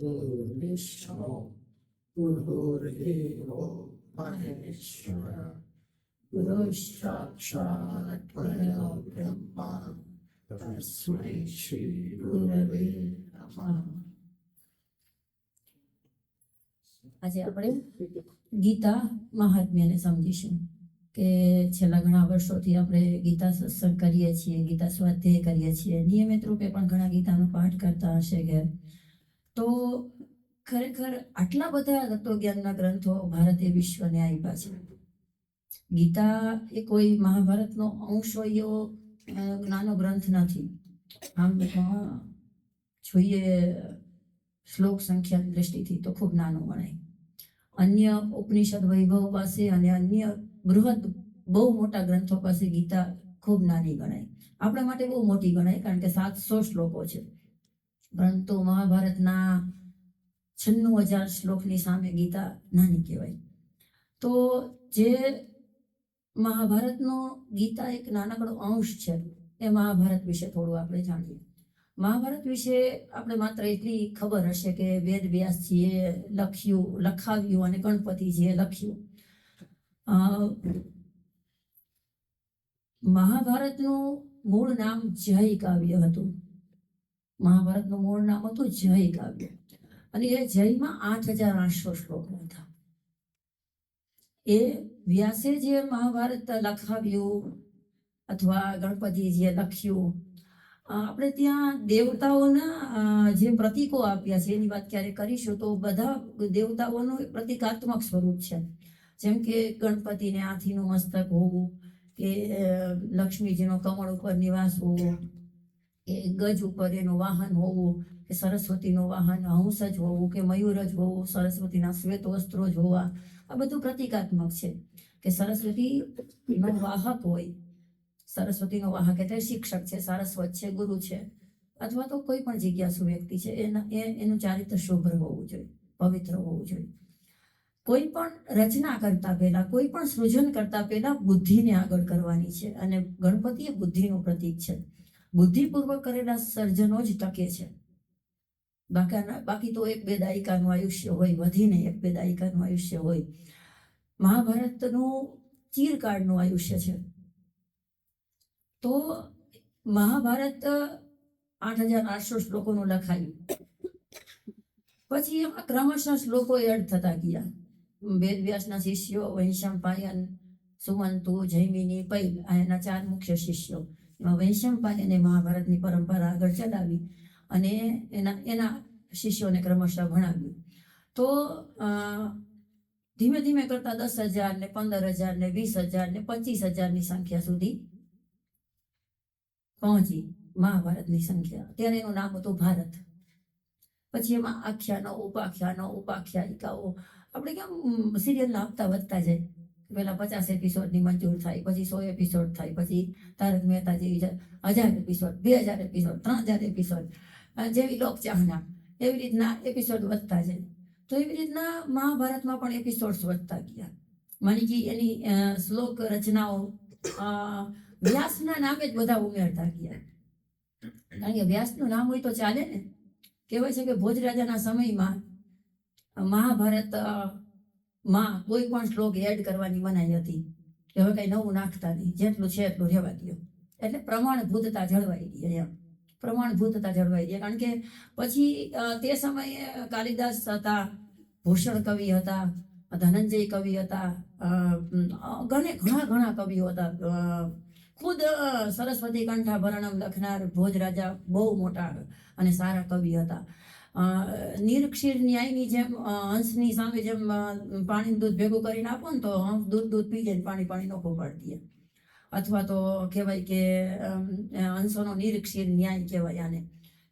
गुरुर्विष्णु गुरुर्देवो महेश्वर गुरुसाक्षात् परब्रह्म तस्मै श्री गुरवे नमः। આજે આપણે ગીતા મહાત્મ્યને સમજીશું કે છેલ્લા ઘણા વર્ષોથી આપણે ગીતા સત્સંગ કરીએ છીએ, ગીતા સ્વાધ્યાય કરીએ છીએ, નિયમિત રૂપે પણ ઘણા ગીતાનો પાઠ કરતા હશે ઘેર. તો ખરેખર આટલા બધા તત્વજ્ઞાનના ગ્રંથો ભારતે વિશ્વને આપ્યા છે. ગીતા એ કોઈ મહાભારતનો અંશ હોય એવો નાનો ગ્રંથ નથી. આમ જોઈએ શ્લોક સંખ્યાની દ્રષ્ટિથી તો ખૂબ નાનો ગણાય. અન્ય ઉપનિષદ વૈભવ પાસે અને અન્ય બૃહદ બહુ મોટા ગ્રંથો પાસે ગીતા ખૂબ નાની ગણાય. આપણા માટે બહુ મોટી ગણાય કારણ કે 700 શ્લોકો છે. પરંતુ મહાભારતના 96,000 શ્લોકની સામે ગીતા નાની કહેવાય. તો જે મહાભારતનો ગીતા એક નાનકડો અંશ છે એ મહાભારત વિશે થોડું આપણે જાણીએ. મહાભારત વિશે આપણે માત્ર એટલી ખબર હશે કે વેદ વ્યાસજીએ લખાવ્યું અને ગણપતિજીએ લખ્યું. મહાભારતનું મૂળ નામ જય કાવ્ય હતું. મહાભારતનું મૂળ નામ હતું જય કાવ્ય અને એ જયમાં 8,800 શ્લોકો હતા. એ વ્યાસે જે મહાભારત લખાવ્યું અથવા ગણપતિજીએ લખ્યું, આપણે ત્યાં દેવતાઓના જે પ્રતીકો આપ્યા છે એની વાત ક્યારે કરીશું તો બધા દેવતાઓનું પ્રતિકાત્મક સ્વરૂપ છે. જેમ કે ગણપતિને હાથીનું મસ્તક હોવું, કે લક્ષ્મીજીનો કમળ ઉપર નિવાસ હોવો, કે ગજ ઉપર એનું વાહન હોવું, કે સરસ્વતીનું વાહન હંસ જ હોવું, કે મયુર જ હોવું, સરસ્વતીના શ્વેત વસ્ત્રો જ હોવા, આ બધું પ્રતિકાત્મક છે. કે સરસ્વતીનો વાહક હોય, સરસ્વતીનો વાહક એટલે શિક્ષક છે, સારસ્વત છે, ગુરુ છે, અથવા તો કોઈ પણ જિજ્ઞાસુ વ્યક્તિ છે, એનું ચારિત્ર શુભ્ર હોવું જોઈએ, પવિત્ર હોવું જોઈએ. કોઈ પણ રચના કરતા પહેલા, કોઈ પણ સૃજન કરતા પહેલા બુદ્ધિને આગળ કરવાની છે અને ગણપતિ એ બુદ્ધિનું પ્રતીક છે. બુદ્ધિપૂર્વક કરેલા સર્જનો જ ટકે છે. બાકી તો 1-2 દાયકાનું આયુષ્ય હોય, વધીને 1-2 દાયકાનું આયુષ્ય હોય. મહાભારતનું ચિરકાળનું આયુષ્ય છે. તો મહાભારત 8,800 શ્લોકોનું લખાયું. પછી એમાં ક્રમશઃ શ્લોકો એડ થતા ગયા. વેદ વ્યાસના શિષ્યો વૈશંપાયન, સુમંતુ, જૈમિની, પૈલ આ એના 4 મુખ્ય શિષ્યો. એમાં વૈશંપાયને મહાભારતની પરંપરા આગળ ચલાવી અને એના શિષ્યોને ક્રમશઃ ભણાવ્યું. તો ધીમે ધીમે કરતા 10,000 ને 15,000 ને 20,000 ને 25,000ની સંખ્યા સુધી પહોંચી મહાભારતની સંખ્યા. ત્યારે એનું નામ હતું ભારત. પછી એમાં આખ્યાનો, ઉપાખ્યાયિકાઓ, આપણે કેમ સિરિયલના હપ્તા વધતા જાય. પહેલા 50 એપિસોડની મંજૂર થાય, પછી 100 એપિસોડ થાય, પછી તારક મહેતા જેવી 1000 એપિસોડ, 2000 એપિસોડ, 3000 એપિસોડ જેવી લોકચાહના, એવી રીતના એપિસોડ વધતા જાય. તો એવી રીતના મહાભારતમાં પણ એપિસોડ્સ વધતા ગયા. માની કે એની શ્લોક રચનાઓ વ્યાસના નામે જ બધા ઉમેરતા ગયા. કારણ કે વ્યાસનું નામ હોય તો ચાલે ને. કહેવાય છે કે ભોજરાજાના સમયમાં મહાભારતમાં કોઈ પણ શ્લોક એડ કરવાની મનાઈ હતી કે હવે કઈ નવું નાખતા નહીં, જેટલું છે એટલું રહેવા દો. એટલે પ્રમાણભૂતતા જળવાઈ રહી. એમ પ્રમાણભૂતતા જળવાઈ રહી. કારણ કે પછી તે સમયે કાલિદાસ હતા, ભૂષણ કવિ હતા, ધનંજય કવિ હતા, ઘણા કવિઓ હતા. ખુદ સરસ્વતી કંઠાભરણમ લખનાર ભોજરાજા બહુ મોટા અને સારા કવિ હતા. નિરક્ષીર ન્યાયની જેમ હંસની સામે જેમ પાણીનું દૂધ ભેગું કરીને આપો ને તો હંસ દૂધ પી જાય, પાણી નોખું પાડી દે. અથવા તો કહેવાય કે હંસોનો નિરક્ષીર ન્યાય કહેવાય આને,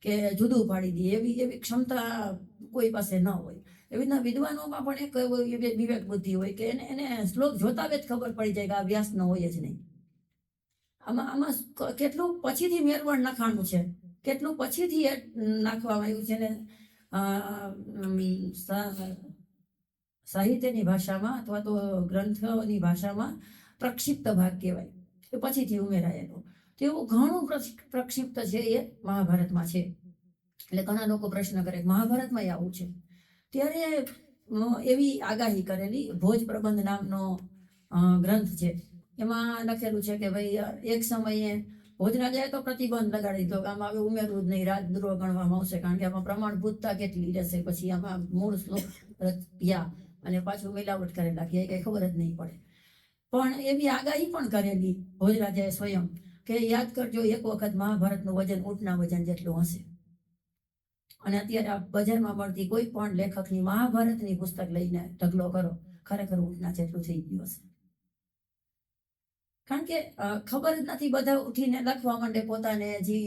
કે જુદું પાડી દે. એવી ક્ષમતા કોઈ પાસે ન હોય. એવી રીતના વિદ્વાનોમાં પણ એક વિવેક બુદ્ધિ હોય કે એને શ્લોક જોતા જ ખબર પડી જાય કે આ વ્યાસનો હોય જ નહીં. આમાં કેટલું પછીથી મેરવણ લખાણું છે, કેટલું પછીથી નાખવામાં આવ્યું છે ને. સાહિત્યની ભાષામાં અથવા તો ગ્રંથોની ભાષામાં પ્રક્ષિપ્ત ભાગ કહેવાય, એ પછીથી ઉમેરાયેલો. તો એવું ઘણું પ્રક્ષિપ્ત છે એ મહાભારતમાં છે. એટલે ઘણા લોકો પ્રશ્ન કરે કે મહાભારતમાં આવું છે. ત્યારે એવી આગાહી કરેલી ભોજ પ્રબંધ નામનો ગ્રંથ છે. એમાં લખેલું છે કે ભાઈ એક સમયે ભોજરાજાએ તો પ્રતિબંધ લગાડી દીધો કે આમાં હવે ઉમેરવું જ નહીં, રાજદ્રોહ ગણવામાં આવશે, કારણ કે આમાં પ્રમાણભૂતતા કેટલી રહેશે, પછી આમાં મૂળ શ્લોક રચ્યા અને પાછું મિલાવટ કરેલા કે કઈ ખબર જ નહીં પડે. પણ એવી આગાહી પણ કરેલી ભોજરાજાએ સ્વયં કે યાદ કરજો, એક વખત મહાભારતનું વજન ઊંટના વજન જેટલું હશે. અને અત્યારે આ બજારમાં મળતી કોઈ પણ લેખકની મહાભારતની પુસ્તક લઈને ઢગલો કરો, ખરેખર ઊંટના જેટલું થઈ ગયું હશે. કારણ કે ખબર જ નથી, બધા ઉઠીને લખવા માંડે પોતાને જે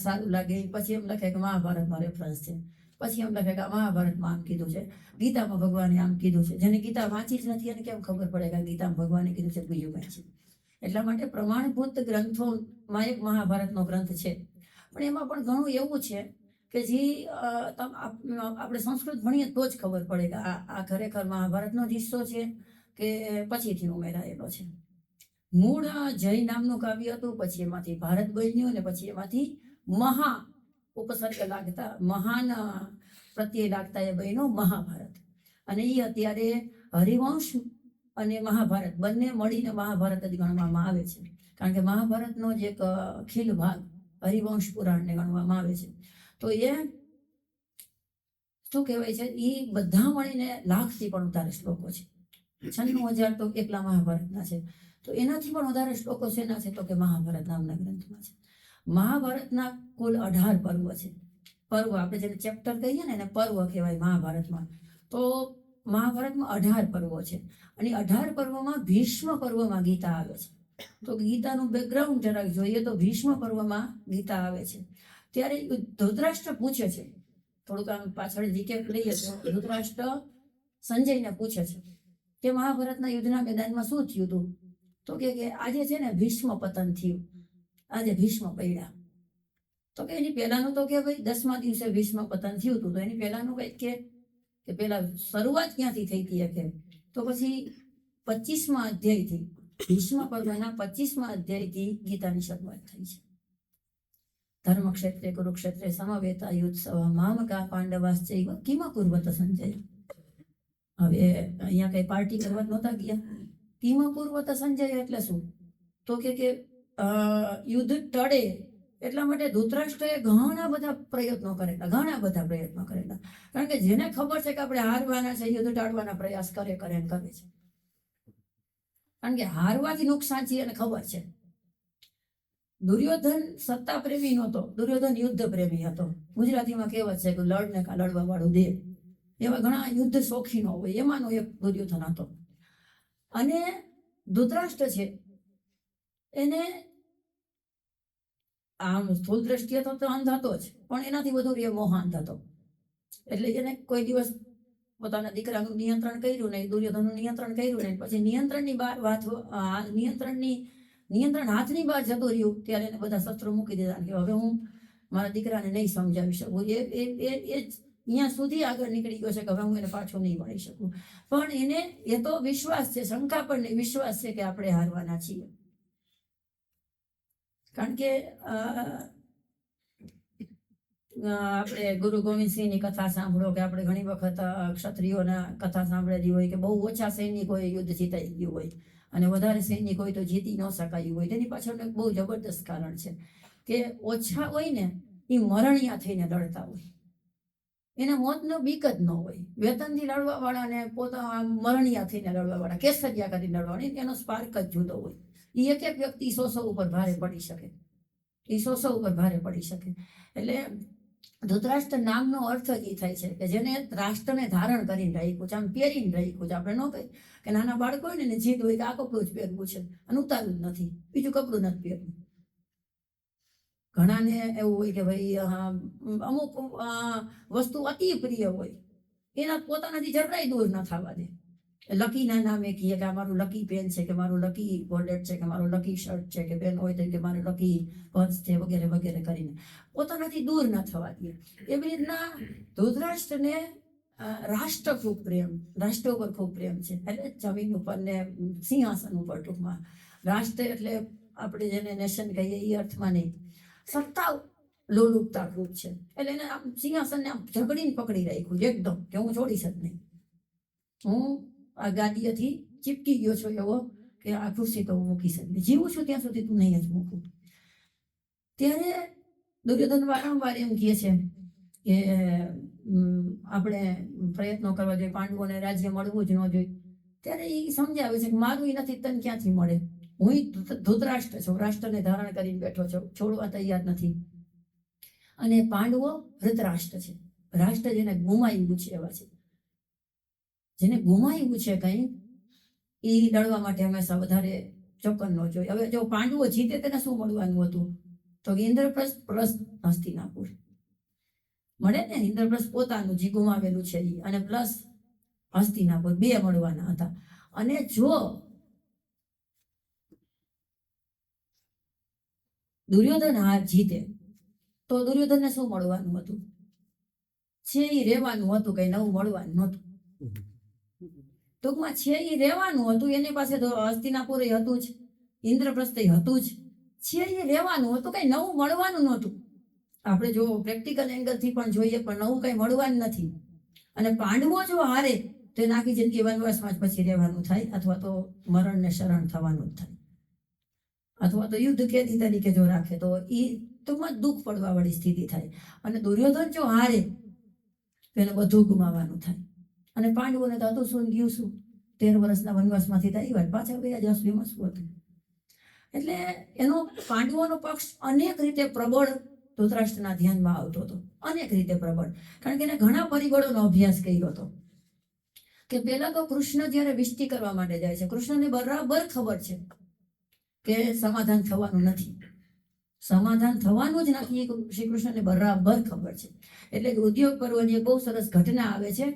સારું લાગે. પછી એમ લખે કે મહાભારતમાં રેફરન્સ છે, પછી એમ લખે કે મહાભારતમાં આમ કીધું છે, ગીતામાં ભગવાને આમ કીધું છે. જેને ગીતા વાંચી જ નથી એને કેમ ખબર પડે કે ગીતામાં ભગવાને કીધું છે બીજું કંઈ છે. એટલા માટે પ્રમાણભૂત ગ્રંથોમાં એક મહાભારતનો ગ્રંથ છે. પણ એમાં પણ ઘણું એવું છે કે જે આપણે સંસ્કૃત ભણીએ તો જ ખબર પડે કે આ ખરેખર મહાભારતનો જ હિસ્સો છે કે પછીથી ઉમેરાયેલો છે. મૂળ જય નામનું કાવ્ય હતું, પછી એમાંથી ભારત બન્યું અને પછી એમાંથી મહા ઉપસર્ગ લાગતા, મહાન પ્રત્યે લાગતા એ બન્યો મહાભારત. અને એ અત્યારે હરિવંશ અને મહાભારત બંને મળીને મહાભારત જ ગણવામાં આવે છે. કારણ કે મહાભારતનો જ એક ખીલ ભાગ હરિવંશ પુરાણને ગણવામાં આવે છે. તો એ શું કહેવાય છે, એ બધા મળીને 1,00,000થી પણ વધારે શ્લોકો છે. 96,000 તો એકલા મહાભારતના છે. તો એનાથી પણ વધારે શ્લોકો શેના છે તો કે મહાભારત નામના ગ્રંથમાં છે. મહાભારતના કુલ 18 પર્વ છે. પર્વ આપણે જેને ચેપ્ટર કહીએ ને એને પર્વ કહેવાય મહાભારતમાં. તો મહાભારતમાં 18 પર્વો છે. અને 18 પર્વમાં ભીષ્મ પર્વમાં ગીતા આવે છે. તો ગીતાનું બેકગ્રાઉન્ડ જરાક જોઈએ તો ભીષ્મ પર્વમાં ગીતા આવે છે. ત્યારે ધૃતરાષ્ટ્ર પૂછે છે, થોડુંક આમ પાછળ રીકેપ લઈએ તો ધૃતરાષ્ટ્ર સંજયને પૂછે છે કે મહાભારતના યુદ્ધના મેદાનમાં શું થયું હતું. તો કે આજે છે ને ભીષ્મ પતન થયું, આજે ભીષ્મ પડ્યા. તો કે એની પહેલાનું તો કે ભાઈ 10મા દિવસે ભીષ્મ પતન થયું હતું, તો એની પહેલાનું કંઈક કે પેલા શરૂઆત ક્યાંથી થઈ હતી કે તો પછી 25મા અધ્યાયથી ભીષ્મ પર્વના 25મા અધ્યાયથી ગીતાની શરૂઆત થઈ છે. ધર્મક્ષેત્રે કુરુક્ષેત્રે સમવેતા યુત્સવ મામકા પાંડવાશ્ચૈવ કિમ કુર્વત સંજય. હવે અહીંયા કઈ પાર્ટી કરવા નહોતા ગયા. કિમ કુર્વત સંજય એટલે શું તો કે યુદ્ધ ટળે એટલા માટે ધૃતરાષ્ટ્રએ ઘણા બધા પ્રયત્નો કરેલા, કારણ કે જેને ખબર છે કે આપણે હારવાના છે, યુદ્ધ ટાળવાના પ્રયાસ કરે છે. કારણ કે હારવાથી નુકસાન છે એને ખબર છે. દુર્યોધન સત્તા પ્રેમી નહોતો, દુર્યોધન યુદ્ધ પ્રેમી હતો. ગુજરાતીમાં કહેવત છે કે લડને કા લડવા વાળું દેવ. એવા ઘણા યુદ્ધ શોખીનો હોય, એમાંનો એક દુર્યોધન હતો. અને ધૃતરાષ્ટ્ર છે એને આમ સ્થૂળ દ્રષ્ટિએ તો અંધ હતો જ, પણ એનાથી વધુ એ મોહાંત હતો. એટલે એને કોઈ દિવસ પોતાના દીકરાનું નિયંત્રણ કર્યું નહીં, દુર્યોધનનું નિયંત્રણ કર્યું નહીં. પછી નિયંત્રણ હાથની બહાર જતું રહ્યું ત્યારે એને બધા શસ્ત્રો મૂકી દીધા કે હવે હું મારા દીકરાને નહીં સમજાવી શકું. એ અહીંયા સુધી આગળ નીકળી ગયો છે કે હવે હું એને પાછો નહીં વળી શકું. પણ એને એ તો વિશ્વાસ છે, શંકા પણ નહીં, વિશ્વાસ છે કે આપણે હારવાના છીએ. કારણ કે આપણે ગુરુ ગોવિંદસિંહની કથા સાંભળો કે આપણે ઘણી વખત ક્ષત્રિયોના કથા સાંભળેલી હોય કે બહુ ઓછા સૈનિકોએ યુદ્ધ જીતાઈ ગયું હોય અને વધારે સૈનિક હોય તો જીતી ન શકાયું હોય. તેની પાછળનું એક બહુ જબરદસ્ત કારણ છે કે ઓછા હોય ને એ મરણિયા થઈને લડતા હોય, એને મોતનો બીક જ ન હોય. વેતનથી લડવા વાળાને પોતા મરણિયા થઈને લડવા વાળા, કેસરિયા કરીને લડવાની, એનો સ્પાર્ક જ જુદો હોય. એ એક વ્યક્તિ 100 ઉપર ભારે પડી શકે, એટલે ધૃતરાષ્ટ્ર નામનો અર્થ જ એ થાય છે કે જેને રાષ્ટ્રને ધારણ કરીને રાખ્યું છે, આમ પહેરીને રાખ્યું છે. આપણે ન કહી કે નાના બાળકો હોય ને જીદ હોય કે આ કપડું જ પહેરવું છે અને ઉતારવું જ નથી, બીજું કપડું નથી પહેરવું. ઘણાને એવું હોય કે ભાઈ અમુક વસ્તુ અતિ પ્રિય હોય, એના પોતાનાથી જરાય દૂર ન થવા દે. લકીના નામે કહીએ કે આ મારું લકી પેન છે, કે મારું લકી વોલેટ છે, કે મારું લકી શર્ટ છે, કે પેન હોય તો કે મારું લકી પર્સ છે, વગેરે વગેરે કરીને પોતાનાથી દૂર ન થવા દે. એવી રીતના ધૃતરાષ્ટ્રને રાષ્ટ્ર ઉપર ખૂબ પ્રેમ છે. એટલે જમીન ઉપર ને સિંહાસન ઉપર, ટૂંકમાં રાષ્ટ્ર એટલે આપણે જેને નેશન કહીએ એ અર્થમાં નહીં. સત્તા લોલુપતા ખૂબ છે, એટલે એને આમ સિંહાસનને આમ ઝઘડીને પકડી રાખ્યું છે એકદમ, કે હું છોડીશ જ નહીં, હું આ ગાદીએથી ચીપકી ગયો છું એવો, કે આ ખુરશી તો હું મૂકીશ જ નહીં, જીવું છું ત્યાં સુધી તું નહીં જ મૂકું. ત્યારે દુર્યોધન વારંવાર એમ કહે છે કે આપણે પ્રયત્નો કરવા જોઈએ, પાંડવોને રાજ્ય મળવું જ ન જોઈએ. ત્યારે એ સમજાવે છે કે મારું એ નથી, તને ક્યાંથી મળે, હું ધૃતરાષ્ટ્ર છું, રાષ્ટ્રને ધારણ કરીને બેઠો છું, છોડવા તૈયાર નથી. અને પાંડવો ધૃતરાષ્ટ્ર છે, રાષ્ટ્ર જેને ગુમાવ્યું છે એવા છે, જેને ગુમાવ્યું છે કંઈ એ લડવા માટે હંમેશા વધારે ચોકન ન જોઈએ. હવે જો પાંડવો જીતે તેને શું મળવાનું હતું, તો ઇન્દ્રપ્રસ્થ પ્લસ હસ્તિનાપુર મળે ને, ઇન્દ્રપ્રસ્થ પોતાનું જે ગુમાવેલું છે એ, અને પ્લસ હસ્તિનાપુર, 2 મળવાના હતા. અને જો દુર્યોધન હાર જીતે તો દુર્યોધનને શું મળવાનું હતું, છે એ રહેવાનું હતું, કઈ નવું મળવાનું નહોતું. ટૂંકમાં છે એ રહેવાનું હતું, એની પાસે તો હસ્તિનાપુર હતું જ, ઇન્દ્રપ્રસ્થ હતું જ, છે એ રહેવાનું હતું, કઈ નવું મળવાનું નહોતું. આપણે જો પ્રેક્ટિકલ એંગલથી પણ જોઈએ, પણ નવું કઈ મળવાનું નથી. અને પાંડવો જો હારે તો એને આખી જિંદગી વનવાસમાં જ પછી રહેવાનું થાય, અથવા તો મરણને શરણ થવાનું જ થાય, અથવા તો યુદ્ધ કેદી તરીકે જો રાખે તો એ ટૂંકમાં દુઃખ પડવા વાળી સ્થિતિ થાય. અને દુર્યોધન જો હારે તો એને બધું ગુમાવવાનું થાય. અને પાંડવોને તો હતું શું, ગયું શું, 13 વર્ષના વનવાસમાંથી થાય પાછા ગયા જશું, એમાં શું હતું. એટલે એનો પાંડવોનો પક્ષ અનેક રીતે પ્રબળ ધૃતરાષ્ટ્રના ધ્યાનમાં આવતો હતો, અનેક રીતે પ્રબળ, કારણ કે એને ઘણા પરિબળોનો અભ્યાસ કર્યો હતો. કે પહેલા તો કૃષ્ણ જ્યારે વિષ્ટિ કરવા માટે જાય છે, કૃષ્ણને બરાબર ખબર છે કે સમાધાન થવાનું નથી, સમાધાન થવાનું જ નથી, શ્રી કૃષ્ણને બરાબર ખબર છે. એટલે ઉદ્યોગ પર્વની એક બહુ સરસ ઘટના આવે છે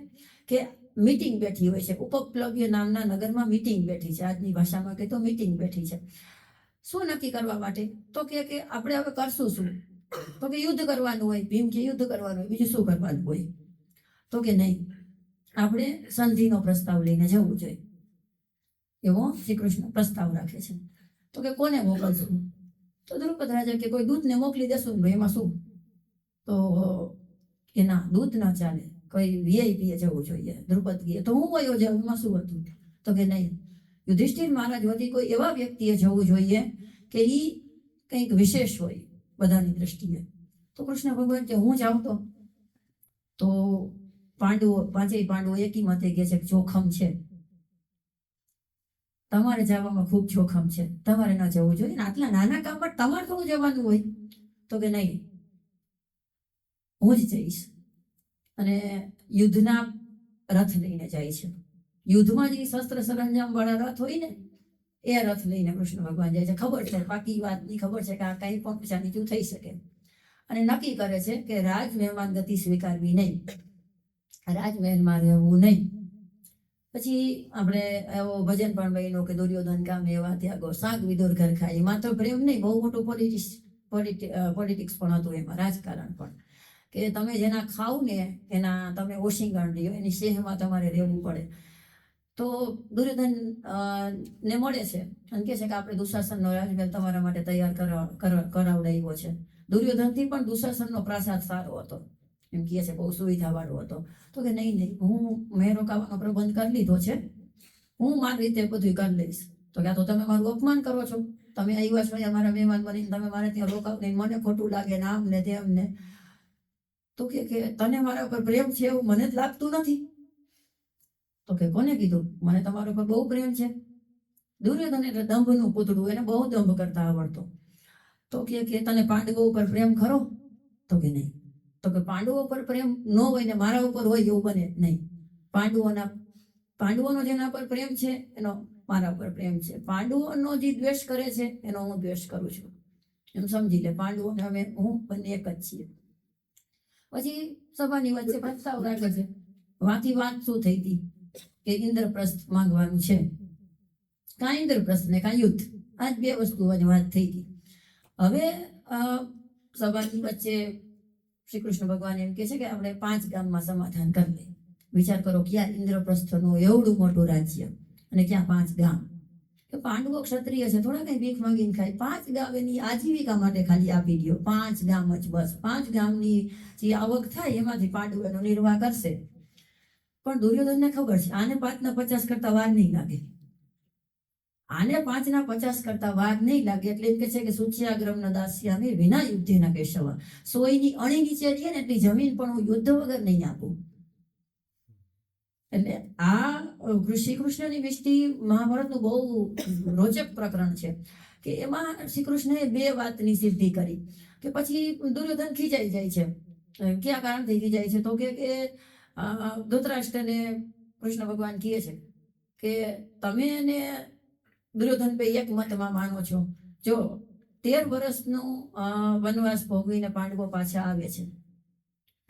કે મીટિંગ બેઠી હોય છે, ઉપપ્લવ્ય નામના નગરમાં મીટિંગ બેઠી છે, આજની ભાષામાં કહે તો મીટિંગ બેઠી છે. શું નક્કી કરવા માટે, તો કે આપણે હવે કરશું શું, તો કે યુદ્ધ કરવાનું હોય, ભીમ કે યુદ્ધ કરવાનું હોય, બીજું શું કરવાનું હોય, તો કે નહીં, આપણે સંધિનો પ્રસ્તાવ લઈને જવું જોઈએ, એવો શ્રી કૃષ્ણ પ્રસ્તાવ રાખે છે. તો કે કોને મોકલશું, તો દ્રુપદ રાજા કે કોઈ દૂતને મોકલી દેશું, એમાં શું, તો કે ના, દૂત ના ચાલે, કોઈ વીઆઈપી જવું જોઈએ. દ્રુપદ કહે તો હું વયો જાઉં, એમાં શું હતું, તો કે નહીં, યુધિષ્ઠિર મહારાજ વતી કોઈ એવા વ્યક્તિએ જવું જોઈએ કે એ કંઈક વિશેષ હોય બધાની દ્રષ્ટિએ. તો કૃષ્ણ ભગવાન કે હું જાઉં તો પાંડવો, 5 પાંડવો એકી મતે કહે છે કે જોખમ છે, તમારે જવામાં ખૂબ જોખમ છે, તમારે ન જવું જોઈએ, આટલા નાના કામ પર તમારે થોડું જવાનું હોય, તો કે નહીં, હું જ જઈશ. અને યુદ્ધના રથ લઈને જાય છે, યુદ્ધમાં જે શસ્ત્ર સરંજામ વાળા રથ હોય ને એ રથ લઈને કૃષ્ણ ભગવાન જાય છે. ખબર છે, પાકી વાતની ખબર છે કે આ કંઈ પણ ઊંચા નીચું થઈ શકે, અને નક્કી કરે છે કે રાજમહેલમાં ગતિ સ્વીકારવી નહીં, રાજમહેલમાં રહેવું નહીં. પછી આપણે એવો ભજન પણ બન્યું કે દુર્યોધન કામ એવા ત્યાગો, શાક વિદુર ઘર ખાય. માત્ર પ્રેમ નહીં, બહુ મોટું પોલિટિક્સ પણ હતું એમાં, રાજકારણ પણ, કે તમે જેના ખાવ ને એના તમે ઓશિંગણ લ્યો, એની સેહમાં તમારે રહેવું પડે. તો દુર્યોધન ને મળે છે અને કહે છે કે આપણે દુશાસનનો રાજમહેલ તમારા માટે તૈયાર કરાવડાવ્યો છે. દુર્યોધનથી પણ દુશાસનનો પ્રાસાદ સારો હતો, એમ કહે છે, બહુ સુવિધાવાળો હતો. તો કે નહીં, મેં રોકાવાનો પ્રબંધ કરી લીધો છે, હું મારી રીતે બધું કરી લઈશ. તો કે આ તો તમે મારું અપમાન કરો છો, તમે આવ્યા છો મારા મહેમાન બનીને, તમે મારે ત્યાં રોકાવ નહીં, મને ખોટું લાગે ને આમ ને તેમ ને. તો કે તને મારા ઉપર પ્રેમ છે એવું મને જ લાગતું નથી. તો કે કોને કીધું, મને તમારા ઉપર બહુ પ્રેમ છે. દુર્યોધન એટલે દંભનું પૂતળું, એને બહુ દંભ કરતા આવડતો. તો કે તને પાંડવો ઉપર પ્રેમ ખરો, તો કે નહીં. તો કે પાંડવો ઉપર પ્રેમ ન હોય ને મારા ઉપર હોય એવું બને નહીં. પાંડવોનો જેના પર પ્રેમ છે એનો મારા ઉપર પ્રેમ છે, પાંડવોનો જે દ્વેષ કરે છે એનો હું દ્વેષ કરું છું, એમ સમજી લે. પાંડવોને અમે હું બંને એક જ છીએ. પછી સભાની વચ્ચે પ્રસ્તાવ રાખે છે, વાંથી વાત શું થઈ હતી કે ઇન્દ્રપ્રસ્થ માંગવાનું છે, કાં ઇન્દ્રપ્રસ્થ ને કાં યુદ્ધ, આ જ 2 વસ્તુઓની વાત થઈ હતી. હવે સભાની વચ્ચે શ્રી કૃષ્ણ ભગવાન એમ કહે છે કે આપણે 5 ગામમાં સમાધાન કરી લઈએ. વિચાર કરો, ક્યાં ઇન્દ્રપ્રસ્થનું એવડું મોટું રાજ્ય અને ક્યાં 5 ગામ, કે પાંડવો ક્ષત્રિય છે, થોડા કઈ ભીખ માંગીને ખાય, 5 ગામ એની આજીવિકા માટે ખાલી આપી દો, 5 ગામ જ બસ, 5 ગામની જે આવક થાય એમાંથી પાંડવો એનો નિર્વાહ કરશે. પણ દુર્યોધનને ખબર છે આને 5 ના 50 કરતા વાર નહીં લાગે, આને 5 ના 50 કરતા વાર નહીં લાગે. એટલે એમ કે છે કે સુચ્યાગ્રમ ન દાસ્યામે વિના યુદ્ધેના કેશવ, સોયની અણી નીચે રહીએ ને એટલી જમીન પણ હું યુદ્ધ વગર નહીં આપું. એટલે આ શ્રી કૃષ્ણની વિષ્ટિ મહાભારતનું બહુ રોચક પ્રકરણ છે કે એમાં શ્રી કૃષ્ણએ 2 વાતની સિદ્ધિ કરી કે પછી દુર્યોધન ખીજાઈ જાય છે. કયા કારણથી ખીજાય છે? તો કે ધૃતરાષ્ટ્રને કૃષ્ણ ભગવાન કહે છે કે તમે ને દુર્યોધન બે એક મતમાં માનો છો. જો 13 વર્ષનું વનવાસ ભોગવીને પાંડવો પાછા આવે છે.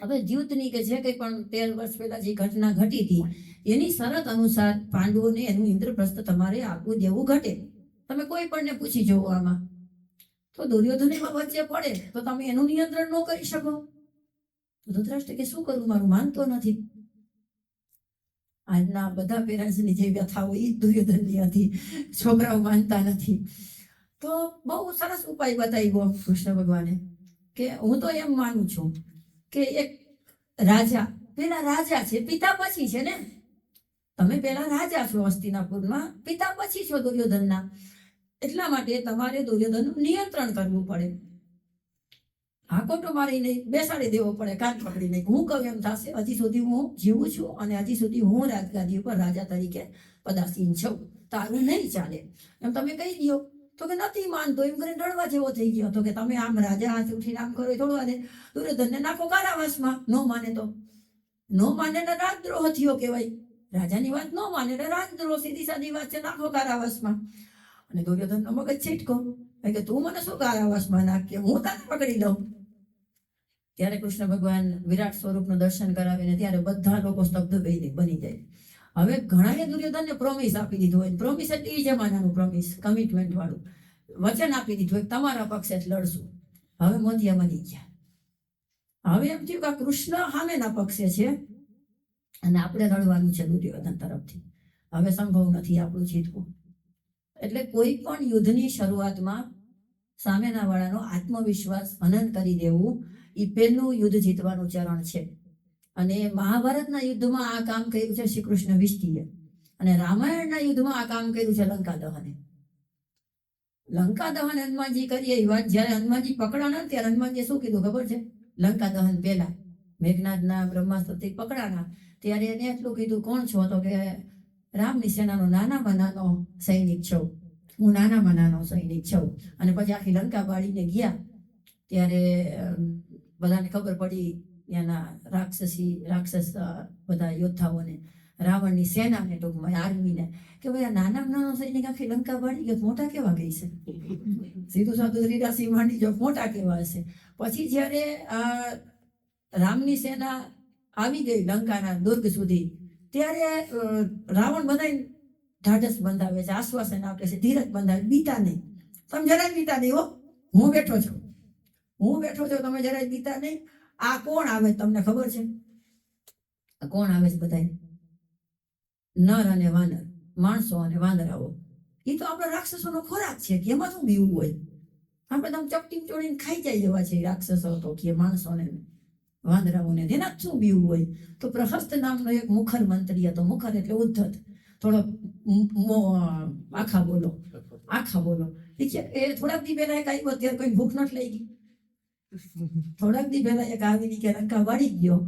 હવે દ્યુતની કે જે કંઈ પણ 13 વર્ષ પહેલા જે ઘટના ઘટી હતી એની શરત અનુસાર પાંડવોને એનું ઇન્દ્રપ્રસ્થ તમારે આપવું દેવું ઘટે. તમે કોઈ પણને પૂછી જોવો આમાં. તો દુર્યોધન એમાં વચ્ચે પડે તો તમે એનું નિયંત્રણ ન કરી શકો. તો ધૃતરાષ્ટ્ર કે શું કરું, મારું માનતો નથી. આજના બધા પેરેન્ટ્સની જે વ્યથા હોય એ દુર્યોધનની હતી, છોકરાઓ માનતા નથી. તો બહુ સરસ ઉપાય બતાવ્યો કૃષ્ણ ભગવાને કે હું તો એમ માનું છું કે એક રાજા, પેલા રાજા છે, પિતા પછી છે ને, તમે પેલા રાજા છો હસ્તિનાપુરમાં, પિતા પછી છો દુર્યોધનના. એટલા માટે તમારે દુર્યોધનનું નિયંત્રણ કરવું પડે. હાકોટો મારી નહીં, બેસાડી દેવો પડે, કાન પકડી નહીં. હું કહું એમ થશે. હજી સુધી હું જીવું છું અને હજી સુધી હું રાજગાદી ઉપર રાજા તરીકે પદાસીન છું, તારું નહીં ચાલે એમ તમે કહી દો. તો કે નથી માનતો, એમ કરીને રડવા જેવો થઈ ગયો. તો કે તમે આમ રાજા હાથે ઉઠીને આમ કરો, થોડવા દે. દુર્યોધનને નાખો કારાવાસમાં. ન માને તો ન માને ને રાજદ્રોહ થયો કહેવાય. રાજાની વાત ન માને એટલે રાજદ્રોહ, સીધી સાદી વાત છે, નાખો કારાવાસમાં. અને દુર્યોધનનો મગજ છિટકો કે તું મને શું કારાવાસમાં નાખીએ, હું તને પકડી લઉં. ત્યારે કૃષ્ણ ભગવાન વિરાટ સ્વરૂપનું દર્શન કરાવીને ત્યારે બધા લોકો સ્તબ્ધ બની જાય. હવે ઘણાએ દુર્યોધનને પ્રોમિસ આપી દીધું હોય. પ્રોમિસ એટલે એ જમાનાનું પ્રોમિસ, કમિટમેન્ટ વાળું વચન આપી દીધું હોય તમારા પક્ષે જ લડશું. હવે મોતિયા મળી ગયા. હવે એમ થયું કે કૃષ્ણ સામેના પક્ષે છે અને આપણે લડવાનું છે દુર્યોધન તરફથી. હવે સંભવ નથી આપણું જીતવું. એટલે કોઈ પણ યુદ્ધની શરૂઆતમાં સામેના વાળાનો આત્મવિશ્વાસ હનન કરી દેવું એ પહેલું યુદ્ધ જીતવાનું ચરણ છે. અને મહાભારતના યુદ્ધમાં આ કામ કર્યું છે શ્રી કૃષ્ણ વિષ્ટિએ, અને રામાયણના યુદ્ધમાં આ કામ કર્યું છે લંકા દહને. લંકા દહન હનુમાનજી કરીએ એ વાત જ્યારે હનુમાનજી પકડાણા ત્યારે હનુમાનજીએ શું કીધું ખબર છે? લંકા દહન પહેલા મેઘનાથના બ્રહ્માસ્ત્રથી પકડાણા ત્યારે એને એટલું કીધું, કોણ છો? તો કે રામની સેનાનો નાનામાં નાનો સૈનિક છું, હું નાનામાં નાનો સૈનિક છું. અને પછી આખી લંકા બાળીને ગયા ત્યારે બધાને ખબર પડી, એના રાક્ષસ બધા યોદ્ધાઓને, રાવણની સેનાને, ટૂંકમાં આર્મીને, કે ભાઈ આ નાનામાં નાનો સૈનિક આખી લંકા બાળી ગયો, મોટા કેવા ગઈ છે. સીધું સાધું રીરાસી માંડી જો મોટા કેવા હશે. પછી જ્યારે રામની સેના આવી ગઈ લંકાના દુર્ગ સુધી ત્યારે રાવણ બધાય ઢાઢસ બંધાવે છે, આશ્વાસન આપે છે, ધીરજ બંધાવે, બીતા નહીં. તમે જરાય બીતા નહીં હો, હું બેઠો છું, તમે જરાય બીતા નહીં. આ કોણ આવે તમને ખબર છે? કોણ આવે છે? બધાય નર અને વાનર, માણસો અને વાંદરાઓ. એ તો આપણા રાક્ષસોનો ખોરાક છે કે એમાં શું બીવું હોય? આપણે તો ચપટી ચોડીને ખાઈ જાય એવા છે રાક્ષસો તો, કે માણસોને વાંદરાઓને, એના શું બીવું હોય? તો પ્રહસ્ત નામનો એક મુખર મંત્રી હતો. મુખર એટલે ઉદ્ધત, થોડો આખા બોલો. એ થોડાક દી પહેલા એક આવ્યો, અત્યારે કોઈ ભૂખ નથી લઈ ગઈ. થોડાક દી પહેલા એક આવીને કે લંકા વાળી ગયો,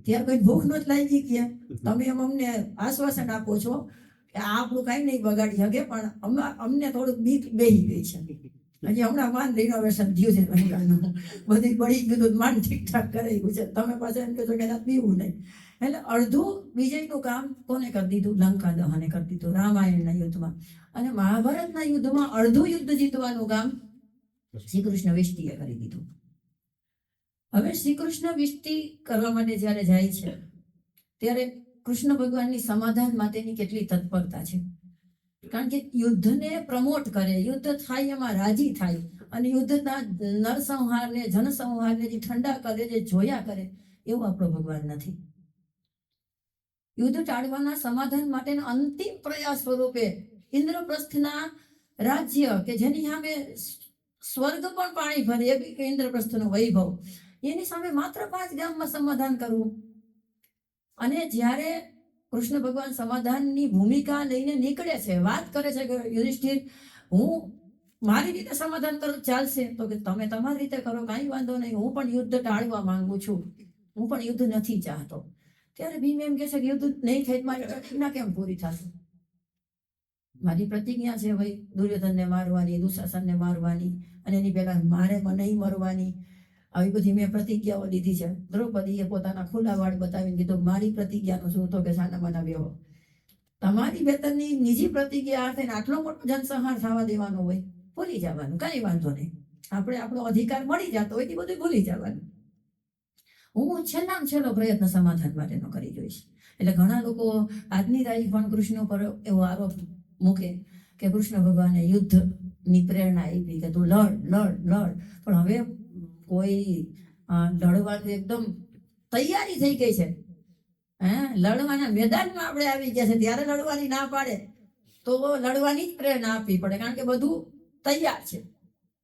ત્યારે કોઈ ભૂખ નથી લાગી. કે તમે એમ અમને આશ્વાસન આપો છો કે આપણું કઈ નહીં બગાડી શકે, પણ અમને થોડુંક બીક બેહી ગઈ છે. હજી હમણાં માન રિનોવેશન થયું છે લંકાનું, બધી બળી ગયું, માન ઠીકઠાક કરાવ્યું છે. તમે પાછા એમ કહો કે પીવું નહીં. એટલે અડધું વિજયનું કામ કોને કરી દીધું? લંકા દહને કરી દીધું રામાયણના યુદ્ધમાં. અને મહાભારતના યુદ્ધમાં અડધું યુદ્ધ જીતવાનું કામ શ્રી કૃષ્ણ વિષ્ટિએ કરી દીધું. હવે શ્રી કૃષ્ણ વિષ્ટિ કરવા માટે જ્યારે જાય છે ત્યારે કૃષ્ણ ભગવાનની સમાધાન માટેની કેટલી તત્પરતા છે. કારણ કે યુદ્ધને પ્રમોટ કરે, યુદ્ધ થાય એમાં રાજી થાય, અને યુદ્ધના નરસંહારને, જનસંહારને જે ઠંડા કરે, જે જોયા કરે, એવું આપણો ભગવાન નથી. યુદ્ધ ટાળવાના સમાધાન માટેના અંતિમ પ્રયાસ સ્વરૂપે ઇન્દ્રપ્રસ્થના રાજ્ય કે જેની સામે સ્વર્ગ પણ પાણી ભરે એવી કે ઇન્દ્રપ્રસ્થનો વૈભવ, એની સામે માત્ર 5 ગામમાં સમાધાન કરવું. અને જ્યારે કૃષ્ણ ભગવાન સમાધાનની ભૂમિકા લઈને નીકળે છે, વાત કરે છે કે યુધિષ્ઠિર હું મારી રીતે સમાધાન કરું ચાલશે? તો કે તમે તમારી રીતે કરો, કાંઈ વાંધો નહીં, હું પણ યુદ્ધ ટાળવા માંગુ છું, હું પણ યુદ્ધ નથી ચાહતો. ત્યારે ભીમ એમ કહે છે કે યુદ્ધ નહીં થાય મારી પ્રતિજ્ઞા કેમ પૂરી થશે? મારી પ્રતિજ્ઞા છે ભાઈ દુર્યોધનને મારવાની, દુશાસનને મારવાની, અને એની પહેલા મારે નહીં મરવાની. આવી બધી મેં પ્રતિજ્ઞાઓ લીધી છે. દ્રૌપદીએ પોતાના ખુલ્લા વાળ બતાવીને કીધું મારી પ્રતિજ્ઞાનું શું? તો કે સાના માના વ્યવહાર, તમારી વેતનની નિજી પ્રતિજ્ઞા અર્થે આટલો મોટો જનસંહાર થવા દેવાનો હોય, ભૂલી જવાનું, કઈ વાંધો નહીં. આપણે આપણો અધિકાર મળી જતો હોય એ બધું ભૂલી જવાનું. હું છેલ્લામાં છેલ્લો પ્રયત્ન સમાધાન માટેનો કરી જોઈશ. એટલે ઘણા લોકો આજની તારીખ પણ કૃષ્ણ પર એવો આરોપ મૂકે કે કૃષ્ણ ભગવાને યુદ્ધની પ્રેરણા આપી કે તું લડ લડ લડ, પણ હવે કોઈ લડવાનું એકદમ તૈયારી થઈ ગઈ છે. લડવાના મેદાનમાં આપણે આવી ગયા છે, ત્યારે લડવાની ના પાડે તો લડવાની જ પ્રેરણા આપવી પડે, કારણ કે બધું તૈયાર છે.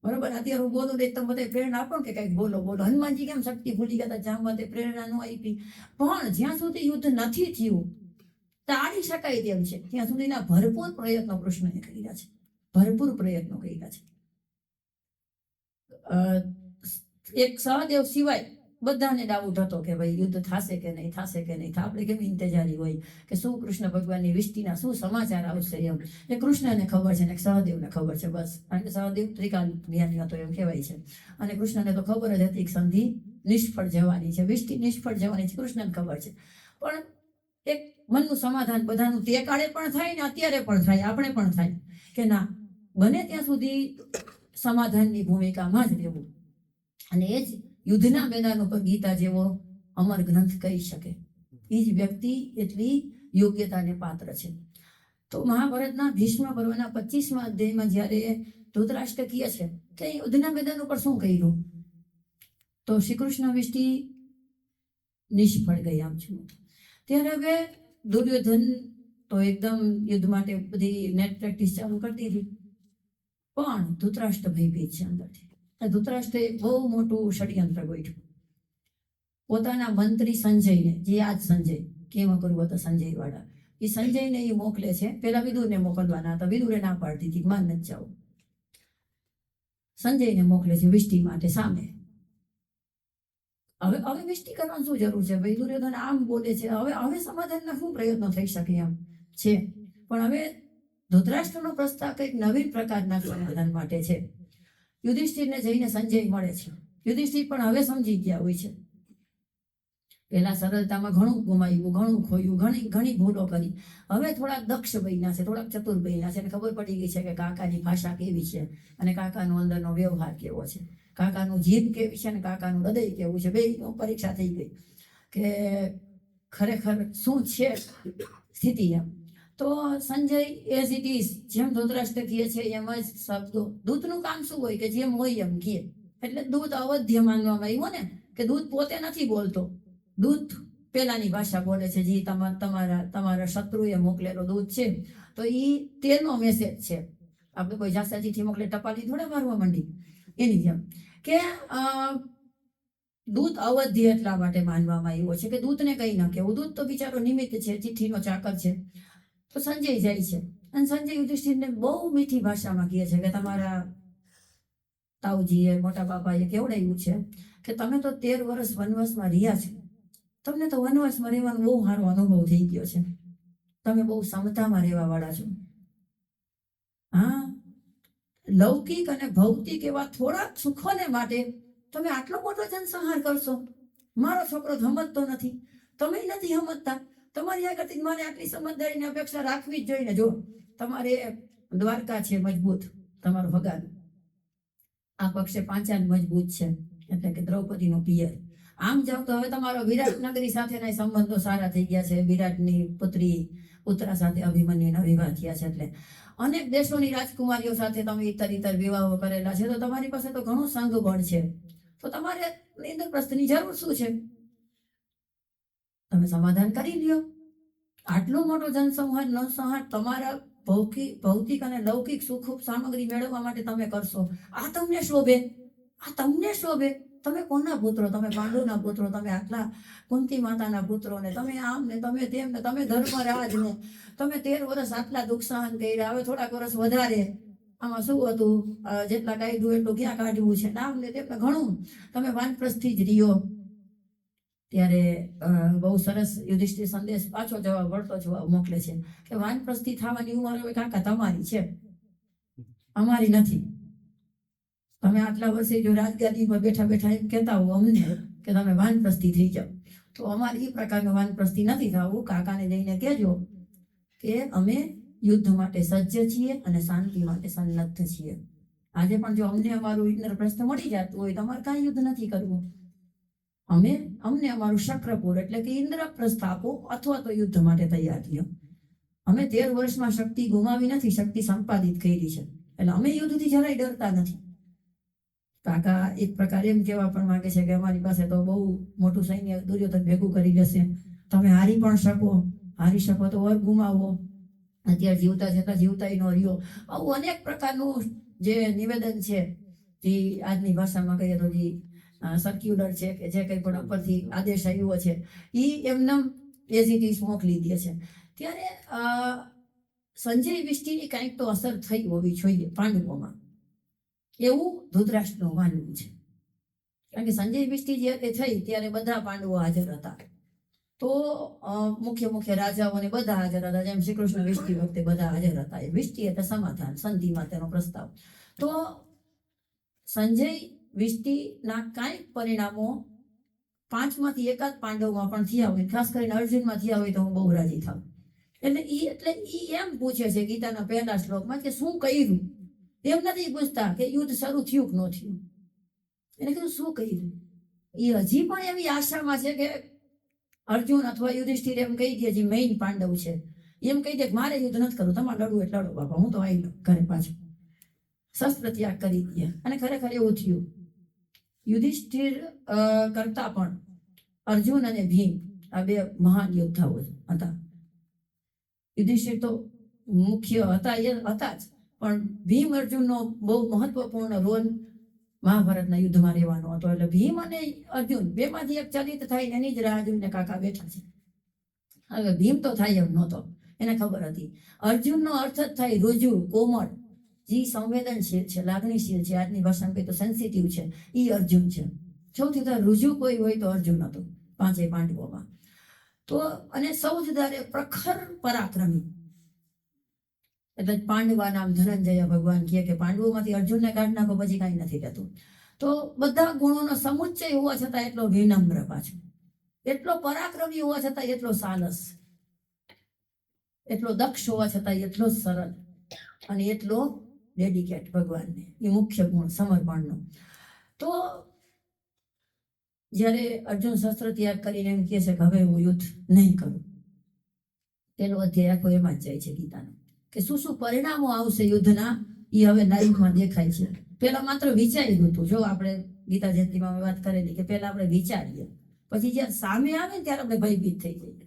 બરોબર, અત્યારે હું બોલું તમે બધા પ્રેરણા આપો કે કંઈક બોલો બોલો. હનુમાનજી કેમ શક્તિ ભૂલી ગયા હતા, જામવંતે પ્રેરણા ન આપી. પણ જ્યાં સુધી યુદ્ધ નથી થયું, ટાળી શકાય તેમ છે, ત્યાં સુધીના ભરપૂર પ્રયત્નો કૃષ્ણએ કર્યા છે, ભરપૂર પ્રયત્નો કર્યા છે. એક સહદેવ સિવાય બધાને ડાઉટ હતો કે ભાઈ યુદ્ધ થશે કે નહીં, થશે કે નહીં. આપણે કેમ ઇંતજારી હોય કે શું કૃષ્ણ ભગવાનની વિષ્ટિના શું સમાચાર આવશે એમ. એ કૃષ્ણને ખબર છે ને સહદેવને ખબર છે, બસ. કારણ કે સહદેવ ત્રિકાલ જ્ઞાની હતો એમ કહેવાય છે, અને કૃષ્ણને તો ખબર જ હતી કે સંધિ નિષ્ફળ જવાની છે, વિષ્ટિ નિષ્ફળ જવાની છે, કૃષ્ણને ખબર છે. પણ એક મનનું સમાધાન બધાનું તે કાળે પણ થાય ને અત્યારે પણ થાય, આપણે પણ થાય કે ના, બને ત્યાં સુધી સમાધાનની ભૂમિકામાં જ રહેવું. અને એ જ યુદ્ધના મેદાન ઉપર ગીતા જેવો અમર ગ્રંથ કહી શકે, એ જ વ્યક્તિ એટલી યોગ્યતાને પાત્ર છે. તો મહાભારતના ભીષ્મ પર્વના 25મા અધ્યાયમાં જ્યારે ધૃતરાષ્ટ્ર કહે છે કે યુદ્ધના મેદાન ઉપર શું કર્યું, તો શ્રી કૃષ્ણ વિષ્ટિ નિષ્ફળ ગઈ આમ છું. ત્યારે હવે દુર્યોધન તો એકદમ યુદ્ધ માટે બધી નેટ પ્રેક્ટિસ ચાલુ કરતી હતી, પણ ધૃતરાષ્ટ્ર ભયભીત છે અંદરથી. ધૃતરાષ્ટ્રે બહુ મોટું ષડયંત્ર ગોઠવ્યું. પોતાના મંત્રી સંજયને, જે આજ સંજય કેમ કરવું હતા, સંજય વાળા, એ સંજયને એ મોકલે છે. પેલા વિદુરને મોકલવાના હતા, વિદુરે ના પાડતી હતી, માન નથી જાવું. સંજયને મોકલે છે વિષ્ટિ માટે સામે. હવે વિષ્ટિ કરવાની શું જરૂર છે ભાઈ? દુર્યોધન આમ બોલે છે, હવે સમાધાનના શું પ્રયત્નો થઈ શકે એમ છે. પણ હવે ધૃતરાષ્ટ્રનો પ્રસ્તાવ કંઈક નવીન પ્રકારના સમાધાન માટે છે. યુધિષ્ઠિરને જઈને સંજય મળે છે. યુધિષ્ઠિર પણ હવે સમજી ગયા હોય છે, પેલા સરળતામાં ઘણું ગુમાવ્યું, ઘણું ખોયું, ઘણી ભૂલો કરી. હવે થોડાક દક્ષ બન્યા છે, થોડાક ચતુર બન્યા છે, અને ખબર પડી ગઈ છે કે કાકાની ભાષા કેવી છે અને કાકાનો અંદરનો વ્યવહાર કેવો છે, કાકાનું જીભ કેવી છે અને કાકાનું હૃદય કેવું છે. બેયનો પરીક્ષા થઈ ગઈ કે ખરેખર શું છે સ્થિતિ એમ. તો સંજય એઝ ઇટ ઇઝ, જેમ ધૃતરાષ્ટ્ર કહે છે એમ જ શબ્દો. દૂતનું કામ શું હોય કે જેમ હોય એમ કહે. એટલે દૂત અવધ્ય માનવામાં આવ્યું ને, કે દૂત પોતે નથી બોલતો, દૂત પેલાની ભાષા બોલે છે, જે તમારા શત્રુએ મોકલેલો દૂત છે, તો એ તેનો મેસેજ છે. આપણે કોઈ જાસાજીથી મોકલે ટપાલી થોડા મારવા માંડી, એની જેમ કે દૂત અવધ્ય એટલા માટે માનવામાં આવ્યો છે કે દૂતને કંઈ ન કહેવું. દૂત તો બિચારો નિમિત્ત છે, ચિઠ્ઠીનો ચાકર છે. તો સંજય જાય છે, અને સંજય યુધિષ્ઠિરને બહુ મીઠી ભાષામાં કહે છે કે તમારા તાઉજીએ, મોટા બાપાએ કેવડાવ્યું છે કે તમે તો 13 વર્ષ વનવાસમાં રહ્યા છો, તમને તો વનવાસમાં રહેવાનો બહુ સારો અનુભવ થઈ ગયો છે, તમે બહુ સમતામાં રહેવા વાળા છો. હા, લૌકિક અને ભૌતિક એવા થોડાક સુખોને માટે તમે આટલો મોટો જનસંહાર કરશો? મારો છોકરો સમજતો નથી, તમે નથી સમજતા, તમારી આગળથી મારે આટલી સમજદારીની અપેક્ષા રાખવી જ જોઈએ ને. જો તમારે દ્વારકા છે મજબૂત, તમારું ભગાનું આ પક્ષે પાંચાલ મજબૂત છે, એટલે કે દ્રૌપદીનો પિયર. આમ જાવ તો હવે તમારો વિરાટ નગરી સાથેના સંબંધો સારા થઈ ગયા છે. વિરાટની પુત્રી પુત્રા સાથે અભિમન્યુના વિવાહ થયા છે. એટલે અનેક દેશોની રાજકુમારીઓ સાથે તમે ઇતર વિવાહો કરેલા છે. તો તમારી પાસે તો ઘણું સંઘ બળ છે. તો તમારે ઇન્દ્રપ્રસ્થની જરૂર શું છે? તમે સમાધાન કરી લ્યો. આટલો મોટો જનસંહાર નરસંહાર તમારા ભૌતિક અને લૌકિક સુખ સામગ્રી મેળવવા માટે તમે કરશો. આ તમને શોભે, આ તમને શોભે. તમે કોના પુત્રો? તમે પાંડુના પુત્રો, તમે આટલા કુંતી માતાના પુત્રો ને તમે આમ ને તમે તેમ ને તમે ધર્મરાજ ને તમે 13 વર્ષ આટલા દુઃખ સહન કર્યા, હવે થોડાક વર્ષ વધારે આમાં શું હતું, જેટલા કાઢ્યું એટલું ક્યાં કાઢવું છે, નામ ને તેમને ઘણું તમે વાનપ્રસ્થથી જ રહ્યો. ત્યારે બહુ સરસ યુધિષ્ઠિર સંદેશ પાછો જવાબ વળતો જવાબ મોકલે છે કે વાનપ્રસ્થિ થવાની ઉંમર હવે કાકા તમારી છે, અમારી નથી. તમે આટલા વર્ષે જો રાજગાદી પર બેઠા બેઠા એમ કહેતા હો અમને કે તમે વાનપ્રસ્થિ થઈ જાઓ, તો અમારી એ પ્રકારનું વાનપ્રસ્થિ નથી થવું. કાકાને જઈને કહેજો કે અમે યુદ્ધ માટે સજ્જ છીએ અને શાંતિ માટે સન્નદ્ધ છીએ. આજે પણ જો અમને અમારું ઇન્દ્રપ્રસ્થ મળી જતું હોય તો અમારે કાંઈ યુદ્ધ નથી કરવું. અમને અમારું શક્રપુર એટલે કે ઇન્દ્રપ્રસ્થ આપો અથવા તો યુદ્ધ માટે તૈયાર થયો. અમે 13 વર્ષમાં શક્તિ ગુમાવી નથી, શક્તિ સંપાદિત કરી છે, એટલે અમે યુદ્ધથી જરાય ડરતા નથી. કાકા એક પ્રકારે એમ કહેવા પણ માંગે છે કે અમારી પાસે તો બહુ મોટું સૈન્ય દુર્યોધન ભેગું કરી લેશે, તમે હારી પણ શકો, હારી શકો તો વર ગુમાવો, અત્યારે જીવતા જતા જીવતા ન રહ્યો. આવું અનેક પ્રકારનું જે નિવેદન છે, જે આજની ભાષામાં કહીએ તો જે સર્ક્યુલર છે કે જે કંઈ પણ ઉપરથી આદેશ આવ્યો છે એ એમને એઝ ઇટ ઇઝ મોકલી દે છે. ત્યારે સંજય વિષ્ટિની કાંઈક તો અસર થઈ હોવી જોઈએ પાંડવોમાં, એવું ધૃતરાષ્ટ્રનું માનવું છે. કારણ કે સંજય વિષ્ટિ જ્યારે થઈ ત્યારે બધા પાંડવો હાજર હતા, તો મુખ્ય રાજાઓને બધા હાજર હતા, જેમ શ્રી કૃષ્ણ વિષ્ટિ વખતે બધા હાજર હતા. એ વિષ્ટિ એટલે સમાધાન, સંધિમાં તેનો પ્રસ્તાવ. તો સંજય વિષ્ટિના કાંઈક પરિણામો 5માંથી એકાદ પાંડવમાં પણ થયા હોય, ખાસ કરીને અર્જુનમાં થયા હોય તો હું બહુ રાજી થાઉં. એટલે ઈ એમ પૂછે છે ગીતાના પહેલા શ્લોકમાં કે શું કર્યું. એમ નથી પૂછતા કે યુદ્ધ શરૂ થયું કે ન થયું, એને કીધું શું કર્યું. એ હજી પણ એવી આશામાં છે કે અર્જુન અથવા યુધિષ્ઠિર એમ કહી દે, જે મેઇન પાંડવ છે એમ કહી દે કે મારે યુદ્ધ નથી કરવું, તમારે લડવું એટલે લડો બાપા, હું તો આવી લઉં ઘરે પાછું, શસ્ત્ર ત્યાગ કરી દે. અને ખરેખર એવું થયું. યુધિષ્ઠિર કરતા પણ અર્જુન અને ભીમ આ બે મહાન યોદ્ધાઓ હતા. યુધિષ્ઠિર તો મુખ્ય હતા જ, પણ ભીમ અર્જુનનો બહુ મહત્વપૂર્ણ રોલ મહાભારતના યુદ્ધમાં રહેવાનો હતો. એટલે ભીમ અને અર્જુન બેમાંથી એક ચલિત થાય એની જ રાહ જોઈને કાકા બેઠા છે. હવે ભીમ તો થાય એમ નહોતો, એને ખબર હતી. અર્જુનનો અર્થ જ થાય રુજુ, કોમળ, જે સંવેદનશીલ છે, લાગણીશીલ છે, આજની ભાષામાં કહે તો સેન્સિટિવ છે, એ અર્જુન છે. સૌથી વધારે રુજુ કોઈ હોય તો અર્જુન હતો 5 પાંડવોમાં. તો અને સૌથી વધારે પ્રખર પરાક્રમી એટલે પાંડવા નામ ધનંજય. ભગવાન કહે કે પાંડવોમાંથી અર્જુનને કાઢી નાખો પછી કાંઈ નથી રહેતું. તો બધા ગુણોનો સમુચ્ચય હોવા છતાં એટલો વિનમ્ર, પાછો એટલો પરાક્રમી હોવા છતાં એટલો સાલસ, એટલો દક્ષ હોવા છતાં એટલો સરળ અને એટલો ડેડિકેટ ભગવાનને. એ મુખ્ય ગુણ સમર્પણનો. તો જ્યારે અર્જુન શસ્ત્ર ત્યાગ કરીને એમ કહે છે કે હવે હું યુદ્ધ નહીં કરું, તેનો અધ્યાય આખો એમાં જ જાય છે ગીતાનો, કે શું શું પરિણામો આવશે યુદ્ધના એ હવે લાઈફમાં દેખાય છે. પેલા માત્ર વિચાર્યું હતું. જો આપણે ગીતા જયંતીમાં વાત કરેલી કે પેલા આપણે વિચારીએ, પછી જ્યારે સામે આવે ને ત્યારે આપણે ભયભીત થઈ જઈએ.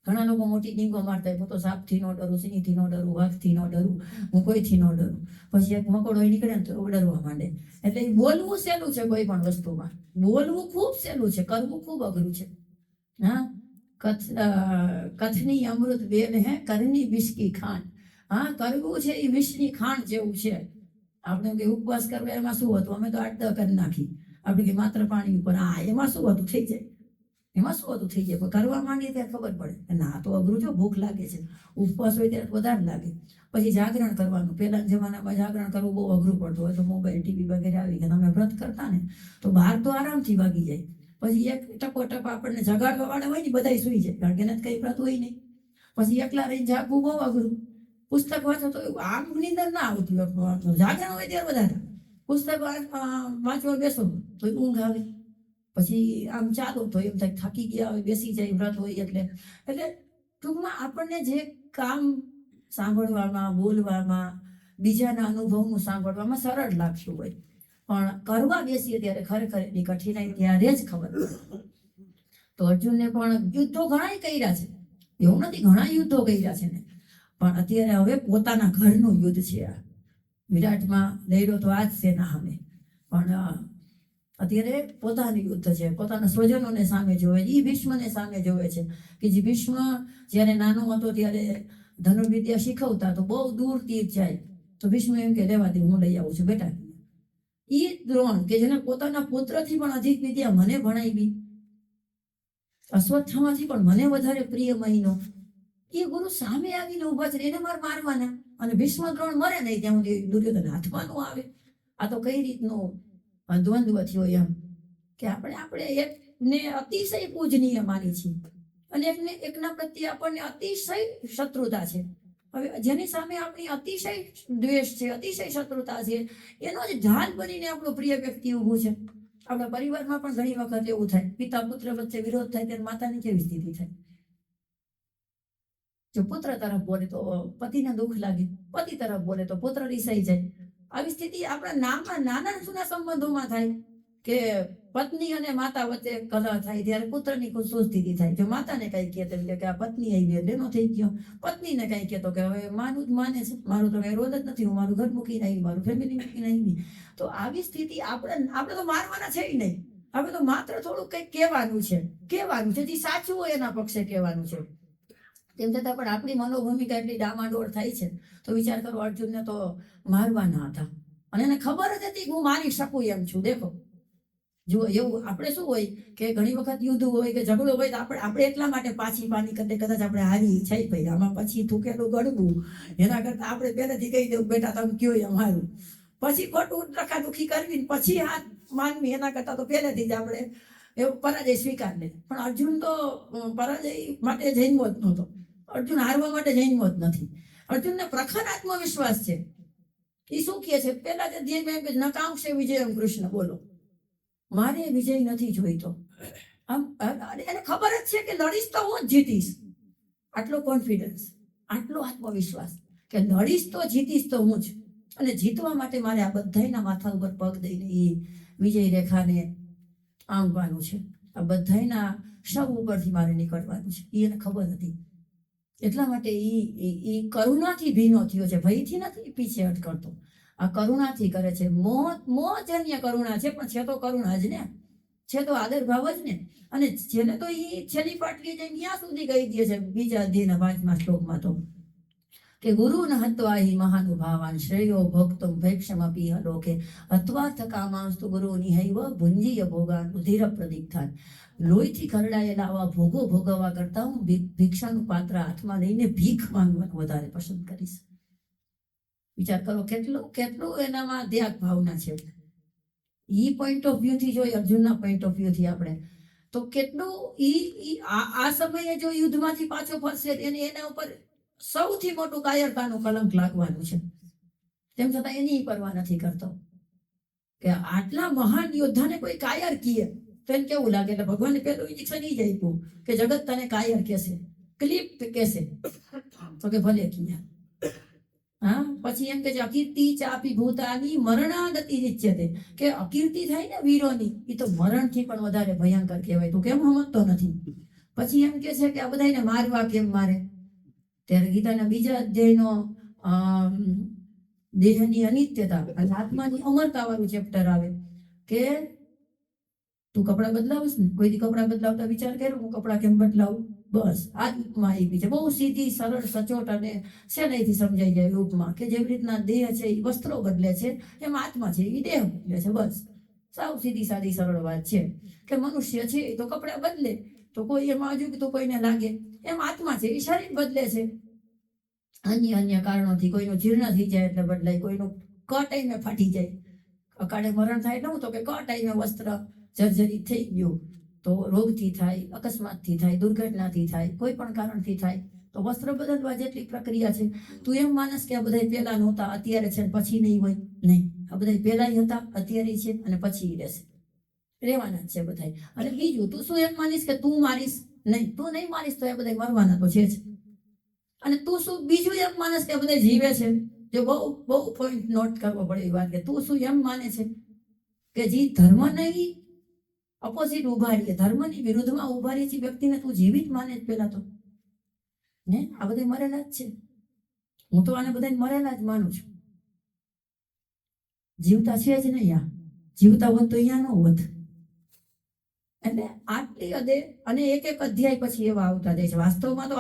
ઘણા લોકો મોટી ડીંગો મારતા હોય, હું તો સાપથી ન ડરું, સિંહથી ન ડરું, વાઘથી ન ડરું, હું કોઈથી ન ડરું. પછી એક મકોડો નીકળે ને તો ડરવા માંડે. એટલે એ બોલવું સહેલું છે, કોઈ પણ વસ્તુમાં બોલવું ખૂબ સહેલું છે, કરવું ખૂબ અઘરું છે. હા, કથની અમૃત બેન હે, કરની વિષકી ખાંડ. હા, કરવું છે એ વિષની ખાંડ જેવું છે. આપણે કે ઉપવાસ કરવો એમાં શું હતું, અમે તો 8-10 કરી નાખી. આપણે કે માત્ર પાણી ઉપર, હા એમાં શું હતું થઈ જાય, એમાં શું હતું થઈ જાય. પણ કરવા માંડીએ ત્યારે ખબર પડે ના તો અઘરું છે, ભૂખ લાગે છે. ઉપવાસ હોય ત્યારે વધારે લાગે. પછી જાગરણ કરવાનું, પહેલાના જમાનામાં જાગરણ કરવું બહુ અઘરું પડતું. હોય તો મોબાઈલ ટીવી વગેરે આવી ગયા, તમે વ્રત કરતા ને તો 12 તો આરામથી વાગી જાય. પછી એક ટપો આપણને જગાડવા વાળા હોય ને બધા સુઈ જાય, કારણ કે એને કઈ વ્રત હોય નહીં. પછી એકલા રહીને જાગવું બહુ અઘરું. પુસ્તક વાંચો તો આમ નીંદર ના આવતી, જાગરણ હોય ત્યારે વધારે. પુસ્તક વાંચવા બેસો તો ઊંઘ આવે. પછી આમ ચાલો તો એમ થાય થાકી ગયા હોય, બેસી જાય વ્રત હોય એટલે. ટૂંકમાં આપણને જે કામ સાંભળવામાં, બોલવામાં, બીજાના અનુભવનું સાંભળવામાં સરળ લાગતું હોય, પણ કરવા બેસીએ ત્યારે ખરેખર એની કઠિનાઈ ત્યારે જ ખબર પડે. તો અર્જુનને પણ યુદ્ધો ઘણા કર્યા છે, એવું નથી ઘણા યુદ્ધો કર્યા છે ને, પણ અત્યારે હવે પોતાના ઘરનું યુદ્ધ છે આ. વિરાટમાં લડ્યો તો આ જ સેના સામે, પણ અત્યારે પોતાનું યુદ્ધ છે, પોતાના સ્વજનોને સામે જોવે છે. એ ભીષ્મને સામે જોવે છે કે જે ભીષ્મ જ્યારે નાનો હતો ત્યારે ધનુર્વિદ્યા શીખવતા તો બહુ દૂર તીર જાય તો ભીષ્મ એમ કે લેવા દે, હું લઈ આવું છું બેટા. એ દ્રોણ કે જેને પોતાના પુત્રથી પણ અધિક વિદ્યા મને ભણાવી, અશ્વત્થામાથી પણ મને વધારે પ્રિય મહિનો, એ ગુરુ સામે આવીને ઉભા છે, એને મારે મારવાના. અને ભીષ્મ દ્રોણ મરે નહીં ત્યાં સુધી દુર્યોધન હાથમાં ન આવે. આ તો કઈ રીતનું દ્વંદ્વ થયો એમ કે આપણે એકને અતિશય પૂજનીય માની છીએ અને એકના પ્રત્યે આપણને અતિશય શત્રુતા છે. હવે જેની સામે આપણી અતિશય દ્વેષ છે, અતિશય શત્રુતા છે, એનો જ ઢાલ બનીને આપણો પ્રિય વ્યક્તિ ઊભું છે. આપણા પરિવારમાં પણ ઘણી વખત એવું થાય, પિતા પુત્ર વચ્ચે વિરોધ થાય ત્યારે માતાની કેવી સ્થિતિ થાય? જો પુત્ર તરફ બોલે તો પતિને દુઃખ લાગે, પતિ તરફ બોલે તો પુત્ર રિસાઈ જાય. આવી સ્થિતિ આપણા નામમાં નાના જૂના સંબંધોમાં થાય કે પત્ની અને માતા વચ્ચે કલહ થાય ત્યારે પુત્રની શું સ્થિતિ થાય? જો માતાને કઈ કહે તેમ કે આ પત્ની આવી એટલે એનો થઈ ગયો, પત્નીને કઈ કહેતો કે હવે માનું જ માને છે, મારું તો કઈ રોલ જ નથી, હું મારું ઘર મૂકીને આવી, મારું ફેમિલી મૂકીને આવી. તો આવી સ્થિતિ આપણે તો મારવાના છે નહીં, આપણે તો માત્ર થોડું કંઈક કહેવાનું છે જે સાચું હોય એના પક્ષે કહેવાનું છે. તેમ છતાં પણ આપણી મનોભૂમિકા એટલી ડામાડોળ થાય છે. તો વિચાર કરો, અર્જુનને તો મારવાના હતા અને એને ખબર જ હતી કે હું મારી શકું એમ છું. દેખો જુઓ, એવું આપણે શું હોય કે ઘણી વખત યુદ્ધ હોય કે ઝઘડો હોય તો આપણે એટલા માટે પાછી પાની કરી કદાચ આપણે હારી છે ભાઈ, આમાં પછી થૂકેલું ગળવું એના કરતા આપણે પહેલેથી કહી દેવું બેટા તમે કયો એમ હારું, પછી ખોટું રખાદુખી કરવી પછી હાથ માનવી, એના કરતા તો પહેલેથી જ આપણે એવું પરાજય સ્વીકાર લે. પણ અર્જુન તો પરાજય માટે જન્મો જ નહોતો, અર્જુન હારવા માટે જન્મો જ નથી. અર્જુનને પ્રખર આત્મવિશ્વાસ છે. એ શું કહે છે પેલા જે ધ્યેય એમ નકાંક્ષે વિજયમ કૃષ્ણ, બોલો મારે વિજય નથી જોઈતો. આમ એને ખબર જ છે કે લડીશ તો હું જ જીતીશ. આટલો કોન્ફિડન્સ, આટલો આત્મવિશ્વાસ કે લડીશ તો જીતીશ તો હું જ, અને જીતવા માટે મારે આ બધાયના માથા ઉપર પગ દઈને એ વિજય રેખાને આંકવાનું છે. આ બધાયના શવ ઉપરથી મારે નીકળવાનું છે. એ એને ખબર હતી. એટલા માટે એ કરુણાથી ભીનો થયો છે, ભયથી નથી પીછેહટ કરતો. આ કરુણાથી કરે છે, મોજન્ય કરુણા છે, પણ છે તો કરુણા જ ને, છે તો આદર ભાવ જ ને. અને છેલ્લે તો એ છેલ્લી પાટલી જઈને ત્યાં સુધી કહી દે છે બીજા અધ્યાયના 5મા શ્લોકમાં તો કે ગુરુ ન હત્વા હિ મહાનુભાવાન શ્રેયો ભોક્તુમ ભૈક્ષમપી લોકે હત્વાર્થ કામાંસ્તુ ગુરુ નિહૈવ ભુંજીય ભોગાન ઉધીર પ્રદીક્ષાન. લોહીથી ખરડાયેલા આવા ભોગો ભોગવવા કરતા હું ભિક્ષાનું પાત્ર હાથમાં લઈને ભીખ માંગવાનું વધારે પસંદ કરીશ. વિચાર કરો કેટલું એનામાં ત્યાગ ભાવના છે. ઈ પોઈન્ટ ઓફ વ્યૂ થી જોઈએ, અર્જુનના પોઈન્ટ ઓફ વ્યૂ થી આપણે તો કેટલું આ સમયે જો યુદ્ધમાંથી પાછો ફરશે એના ઉપર સૌથી મોટું કાયરતાનું કલંક લાગવાનું છે. તેમ છતાં એની પરવા નથી કરતો કે આટલા મહાન યોદ્ધાને કોઈ કાયર કીએ તો એને કેવું લાગે? એટલે ભગવાને પેલું ઇન્જેક્શન ઈ જ આપ્યું કે જગત તને કાયર કહેશે, ક્લિપ કહેશે, તો કે ભલે કીયા. હા, પછી એમ કે છે અકીર્તિ ચાપી ભૂતાની મરણાદતિ રિચ્યતે, કે અકીર્તિ થાય ને વીરોની, એ તો મરણથી પણ વધારે ભયંકર કહેવાય. તું કેમ સમજતો નથી? પછી એમ કે છે કે આ બધાને મારવા કેમ મારે? ત્યારે ગીતાના બીજા અધ્યાયનો દેહની અનિત્યતા અને આત્માની અમરતા વાળું ચેપ્ટર આવે કે તું કપડા બદલાવશ ને, કોઈથી કપડા બદલાવતા વિચાર કર્યો હું કપડા કેમ બદલાવું? બસ આ ઉપમા આવી છે, બહુ સીધી સરળ સચોટ અને સહેલાઈથી સમજાઈ જાય ઉપમા કે જેવી રીતના દેહ છે એ વસ્ત્રો બદલે છે, એમ આત્મા છે એ દેહ બદલે છે. બસ સાવ સીધી સાદી સરળ વાત છે કે મનુષ્ય છે એ તો કપડા બદલે તો કોઈ એમાં હજુ તો કોઈને લાગે, એમ આત્મા છે એ શરીર બદલે છે અન્ય કારણોથી. કોઈનું જીર્ણ થઈ જાય એટલે બદલાય, કોઈનું ક ટાઈમે ફાટી જાય, અકાળે મરણ થાય એટલે હું તો કે ક ટાઈમે વસ્ત્ર જર્જરિત થઈ ગયું તો રોગથી થાય, અકસ્માતથી થાય, દુર્ઘટનાથી થાય, કોઈ પણ કારણથી થાય તો વસ્ત્ર બદલવા જેટલી પ્રક્રિયા છે. તું એમ માનસ કે આ બધા પહેલા નહોતા અત્યારે છે પછી નહીં હોય? નહીં, આ બધા પહેલા હતા, અત્યારે છે અને પછી રહેશે, રહેવાના જ છે બધા. અને બીજું તું શું એમ માનીશ કે તું મારીશ? નહીં, તું નહીં મારીશ તો એ બધા મરવાના તો છે જ. અને તું શું બીજું એમ માનસ કે બધા જીવે છે? જો બહુ પોઈન્ટ નોટ કરવો પડે એ વાત કે તું શું એમ માને છે કે જે ધર્મ નહીં ઓપોઝિટ ઉભા રહીએ, ધર્મની વિરુદ્ધમાં ઉભા રહી છે વ્યક્તિને તું જીવિત માને જ પેલા તો ને? આ બધા મરેલા જ છે. હું તો આને બધાને મરેલા જ માનું છું. જીવતા છે જ નહીં. આ જીવતા હોત તો અહીંયા ન હોત. એટલે આટલી હદે અને એક એક અધ્યાય પછી એવા આવતા જાય છે. વાસ્તવમાં તો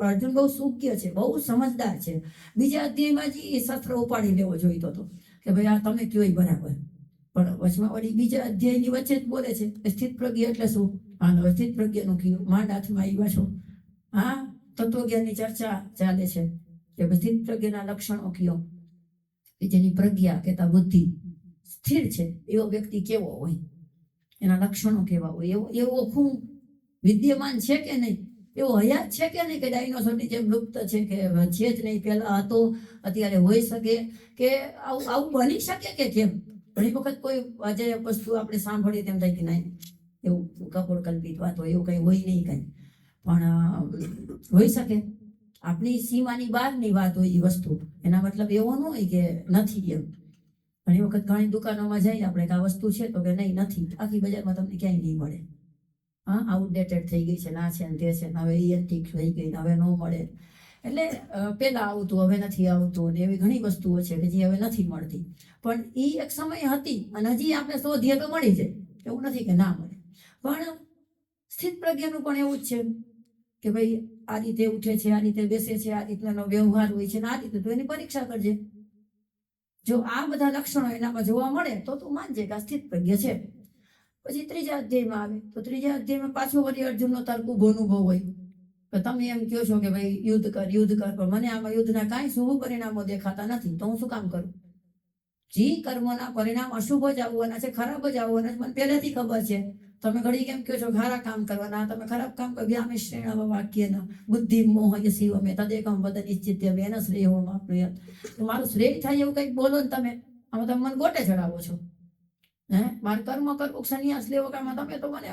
અર્જુન બહુ સુજ્ઞ છે, બહુ સમજદાર છે. બીજા અધ્યાયમાં જ એ શસ્ત્ર ઉપાડી લેવો જોઈતો હતો કે ભાઈ આ તમે કયો ઈ બરાબર. પણ વચમાં વળી બીજા અધ્યાયની વચ્ચે જ બોલે છે કે સ્થિત પ્રજ્ઞ એટલે શું? હા, સ્થિત પ્રજ્ઞનું કયું માંડ હાથમાં આવ્યા છો. હા, તત્વજ્ઞાનની ચર્ચા ચાલે છે કે સ્થિત પ્રજ્ઞના લક્ષણો કયો, કે જેની પ્રજ્ઞા કહેતા બુદ્ધિ સ્થિર છે એવો વ્યક્તિ કેવો હોય, એના લક્ષણો કેવા હોય, એવો ખૂબ વિદ્યમાન છે કે નહીં, એવો હયાત છે કે નહીં, કે ડાયનોસોરની જેમ લુપ્ત છે કે છે જ નહીં, પહેલા હતો અત્યારે હોઈ શકે, કે આવું બની શકે કે કેમ? ઘણી વખત કોઈ અજય વસ્તુ આપણે સાંભળીએ તેમ થાય કે નહીં એવું કપોળ કલ્પિત વાત હોય, એવું કંઈ હોય નહીં કંઈ, પણ હોઈ શકે. આપણી સીમાની બહારની વાત હોય એ વસ્તુ, એના મતલબ એવો ન હોય કે નથી એમ. ઘણી વખત ઘણી દુકાનોમાં જઈએ આપણે કે આ વસ્તુ છે તો કે નહીં નથી, આખી બજારમાં તમને ક્યાંય નહીં મળે. હા, આઉટડેટેડ થઈ ગઈ છે, ના છે ને તે છે ને હવે એન્ટિક થઈ ગઈ ને હવે ન મળે. એટલે પહેલા આવતું હવે નથી આવતું ને એવી ઘણી વસ્તુઓ છે કે જે હવે નથી મળતી. પણ એ એક સમય હતી અને હજી આપણે શોધીએ તો મળી જાય, એવું નથી કે ના મળે. પણ સ્થિત પ્રજ્ઞાનું પણ એવું જ છે કે ભાઈ આ રીતે ઉઠે છે, આ રીતે બેસે છે, આ રીતનો વ્યવહાર હોય છે ને આ રીતે, તો એની પરીક્ષા કરજે. જો આ બધા લક્ષણો એનામાં જોવા મળે તો તું માનજે કે આ સ્થિત પ્રજ્ઞ છે. પછી ત્રીજા અધ્યાયમાં આવે તો ત્રીજા અધ્યાયમાં પાછો વળી અર્જુનનો તર્ક ઉભો અનુભવ હોય કે તમે એમ કહો છો કે ભાઈ યુદ્ધ કર, પણ મને આમાં યુદ્ધના કાંઈ શુભ પરિણામો દેખાતા નથી, તો હું શું કામ કરું? જે કર્મોના પરિણામ અશુભ જ આવવાના છે, ખરાબ જ આવવાના છે, મને પહેલેથી ખબર છે. તમે ઘડી કેમ કહો છો સારા કામ કરવાના, તમે ખરાબ કામ કરો? વ્યામે શ્રેણ વાક્યના બુદ્ધિ મોહ યસી અમે તદેકમ વદ નિશ્ચિત્ય વેન શ્રેય હોમ આપનું. મારું શ્રેય થાય એવું કંઈક બોલો ને તમે, આમાં તમે મને ગોટે ચડાવો છો. મારે કર્મ કરવું, સંન્યાસ લેવો, કામાં તમે તો મને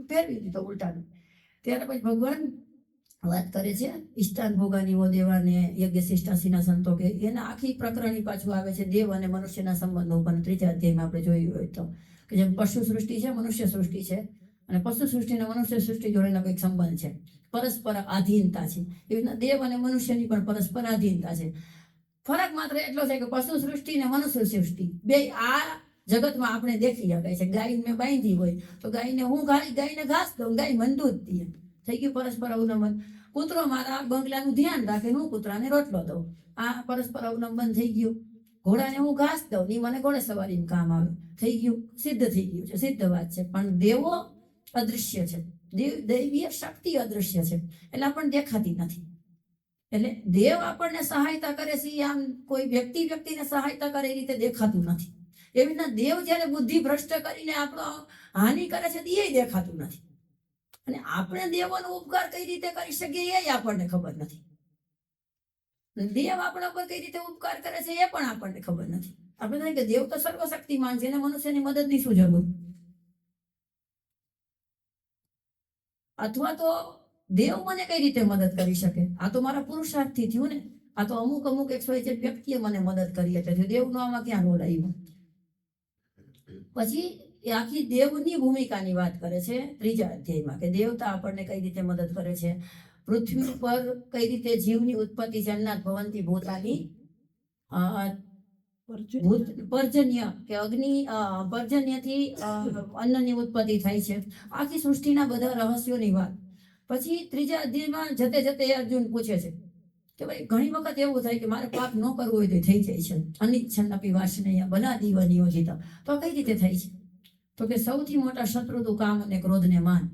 ફેરવી દીધો ઉલટાનું. ત્યારે પછી ભગવાન વાત કરે છે ઈષ્ટાન ભોગાનીઓ દેવાને યજ્ઞ શિષ્ટાસીના સંતો, કે એના આખી પ્રકરણી પાછું આવે છે દેવ અને મનુષ્યના સંબંધો ઉપર. ત્રીજા અધ્યાયમાં આપણે જોયું હોય તો કે જેમ પશુ સૃષ્ટિ છે, મનુષ્ય સૃષ્ટિ છે, અને પશુ સૃષ્ટિ અને મનુષ્ય સૃષ્ટિ જોડેનો કંઈક સંબંધ છે, પરસ્પર આધીનતા છે. એવી રીતના દેવ અને મનુષ્યની પણ પરસ્પર આધીનતા છે. ફરક માત્ર એટલો છે કે પશુ સૃષ્ટિ અને મનુષ્ય સૃષ્ટિ બે આ જગતમાં આપણે દેખી શકાય છે. ગાય મેં બાંધી હોય તો ગાયને હું ગાયને ઘાસ દઉં, ગાય મને દૂધ દે, થઈ ગયું પરસ્પર અવલંબન. કૂતરો મારા બંગલાનું ધ્યાન રાખે, હું કૂતરાને રોટલો દઉં, આ પરસ્પર અવલંબન થઈ ગયું. ઘોડાને હું ઘાસ દઉં, ની મને ઘોડે સવારીનું કામ આવે, થઈ ગયું, સિદ્ધ થઈ ગયું છે, સિદ્ધ વાત છે. પણ દેવો અદૃશ્ય છે, દૈવીય શક્તિ અદૃશ્ય છે, એટલે આપણને દેખાતી નથી. એટલે દેવ આપણને સહાયતા કરે છે, આમ કોઈ વ્યક્તિને સહાયતા કરે એ રીતે દેખાતું નથી. એવી રીતના દેવ જયારે બુદ્ધિ ભ્રષ્ટ કરીને આપણો હાનિ કરે છે એ દેખાતું નથી. અને આપણે દેવોનો ઉપકાર કઈ રીતે કરી શકીએ એ આપણને ખબર નથી. દેવ આપણા પર કઈ રીતે ઉપકાર કરે છે એ પણ આપણને ખબર નથી. આપણે થાય કે દેવ તો સર્વશક્તિમાન છે, એને મનુષ્યની મદદની શું જરૂર? અથવા તો દેવ મને કઈ રીતે મદદ કરી શકે? આ તો મારા પુરુષાર્થથી થયું ને, આ તો અમુક XYZ વ્યક્તિએ મને મદદ કરી હતી. દેવનો આમાં ક્યાં રોલ આવ્યો? પછી એ આખી દેવની ભૂમિકાની વાત કરે છે ત્રીજા અધ્યાયમાં, કે દેવતા આપણને કઈ રીતે મદદ કરે છે, પૃથ્વી ઉપર કઈ રીતે જીવની ઉત્પત્તિ છે. અન્નાત ભવંતી ભૂતાની પર્જન્ય કે અગ્નિ પર્જન્યથી અન્નની ઉત્પત્તિ થાય છે. આખી સૃષ્ટિના બધા રહસ્યોની વાત. પછી ત્રીજા અધ્યાયમાં જતે અર્જુન પૂછે છે કે ભાઈ ઘણી વખત એવું થાય કે મારે પાપ ન કરવું હોય તો થઈ જાય છે, અનિચ્છન્નપી વાસનયા બલાદીવ નિયોજિત. તો કઈ રીતે થાય છે? તો કે સૌથી મોટા શત્રુ તો કામ અને ક્રોધને માન.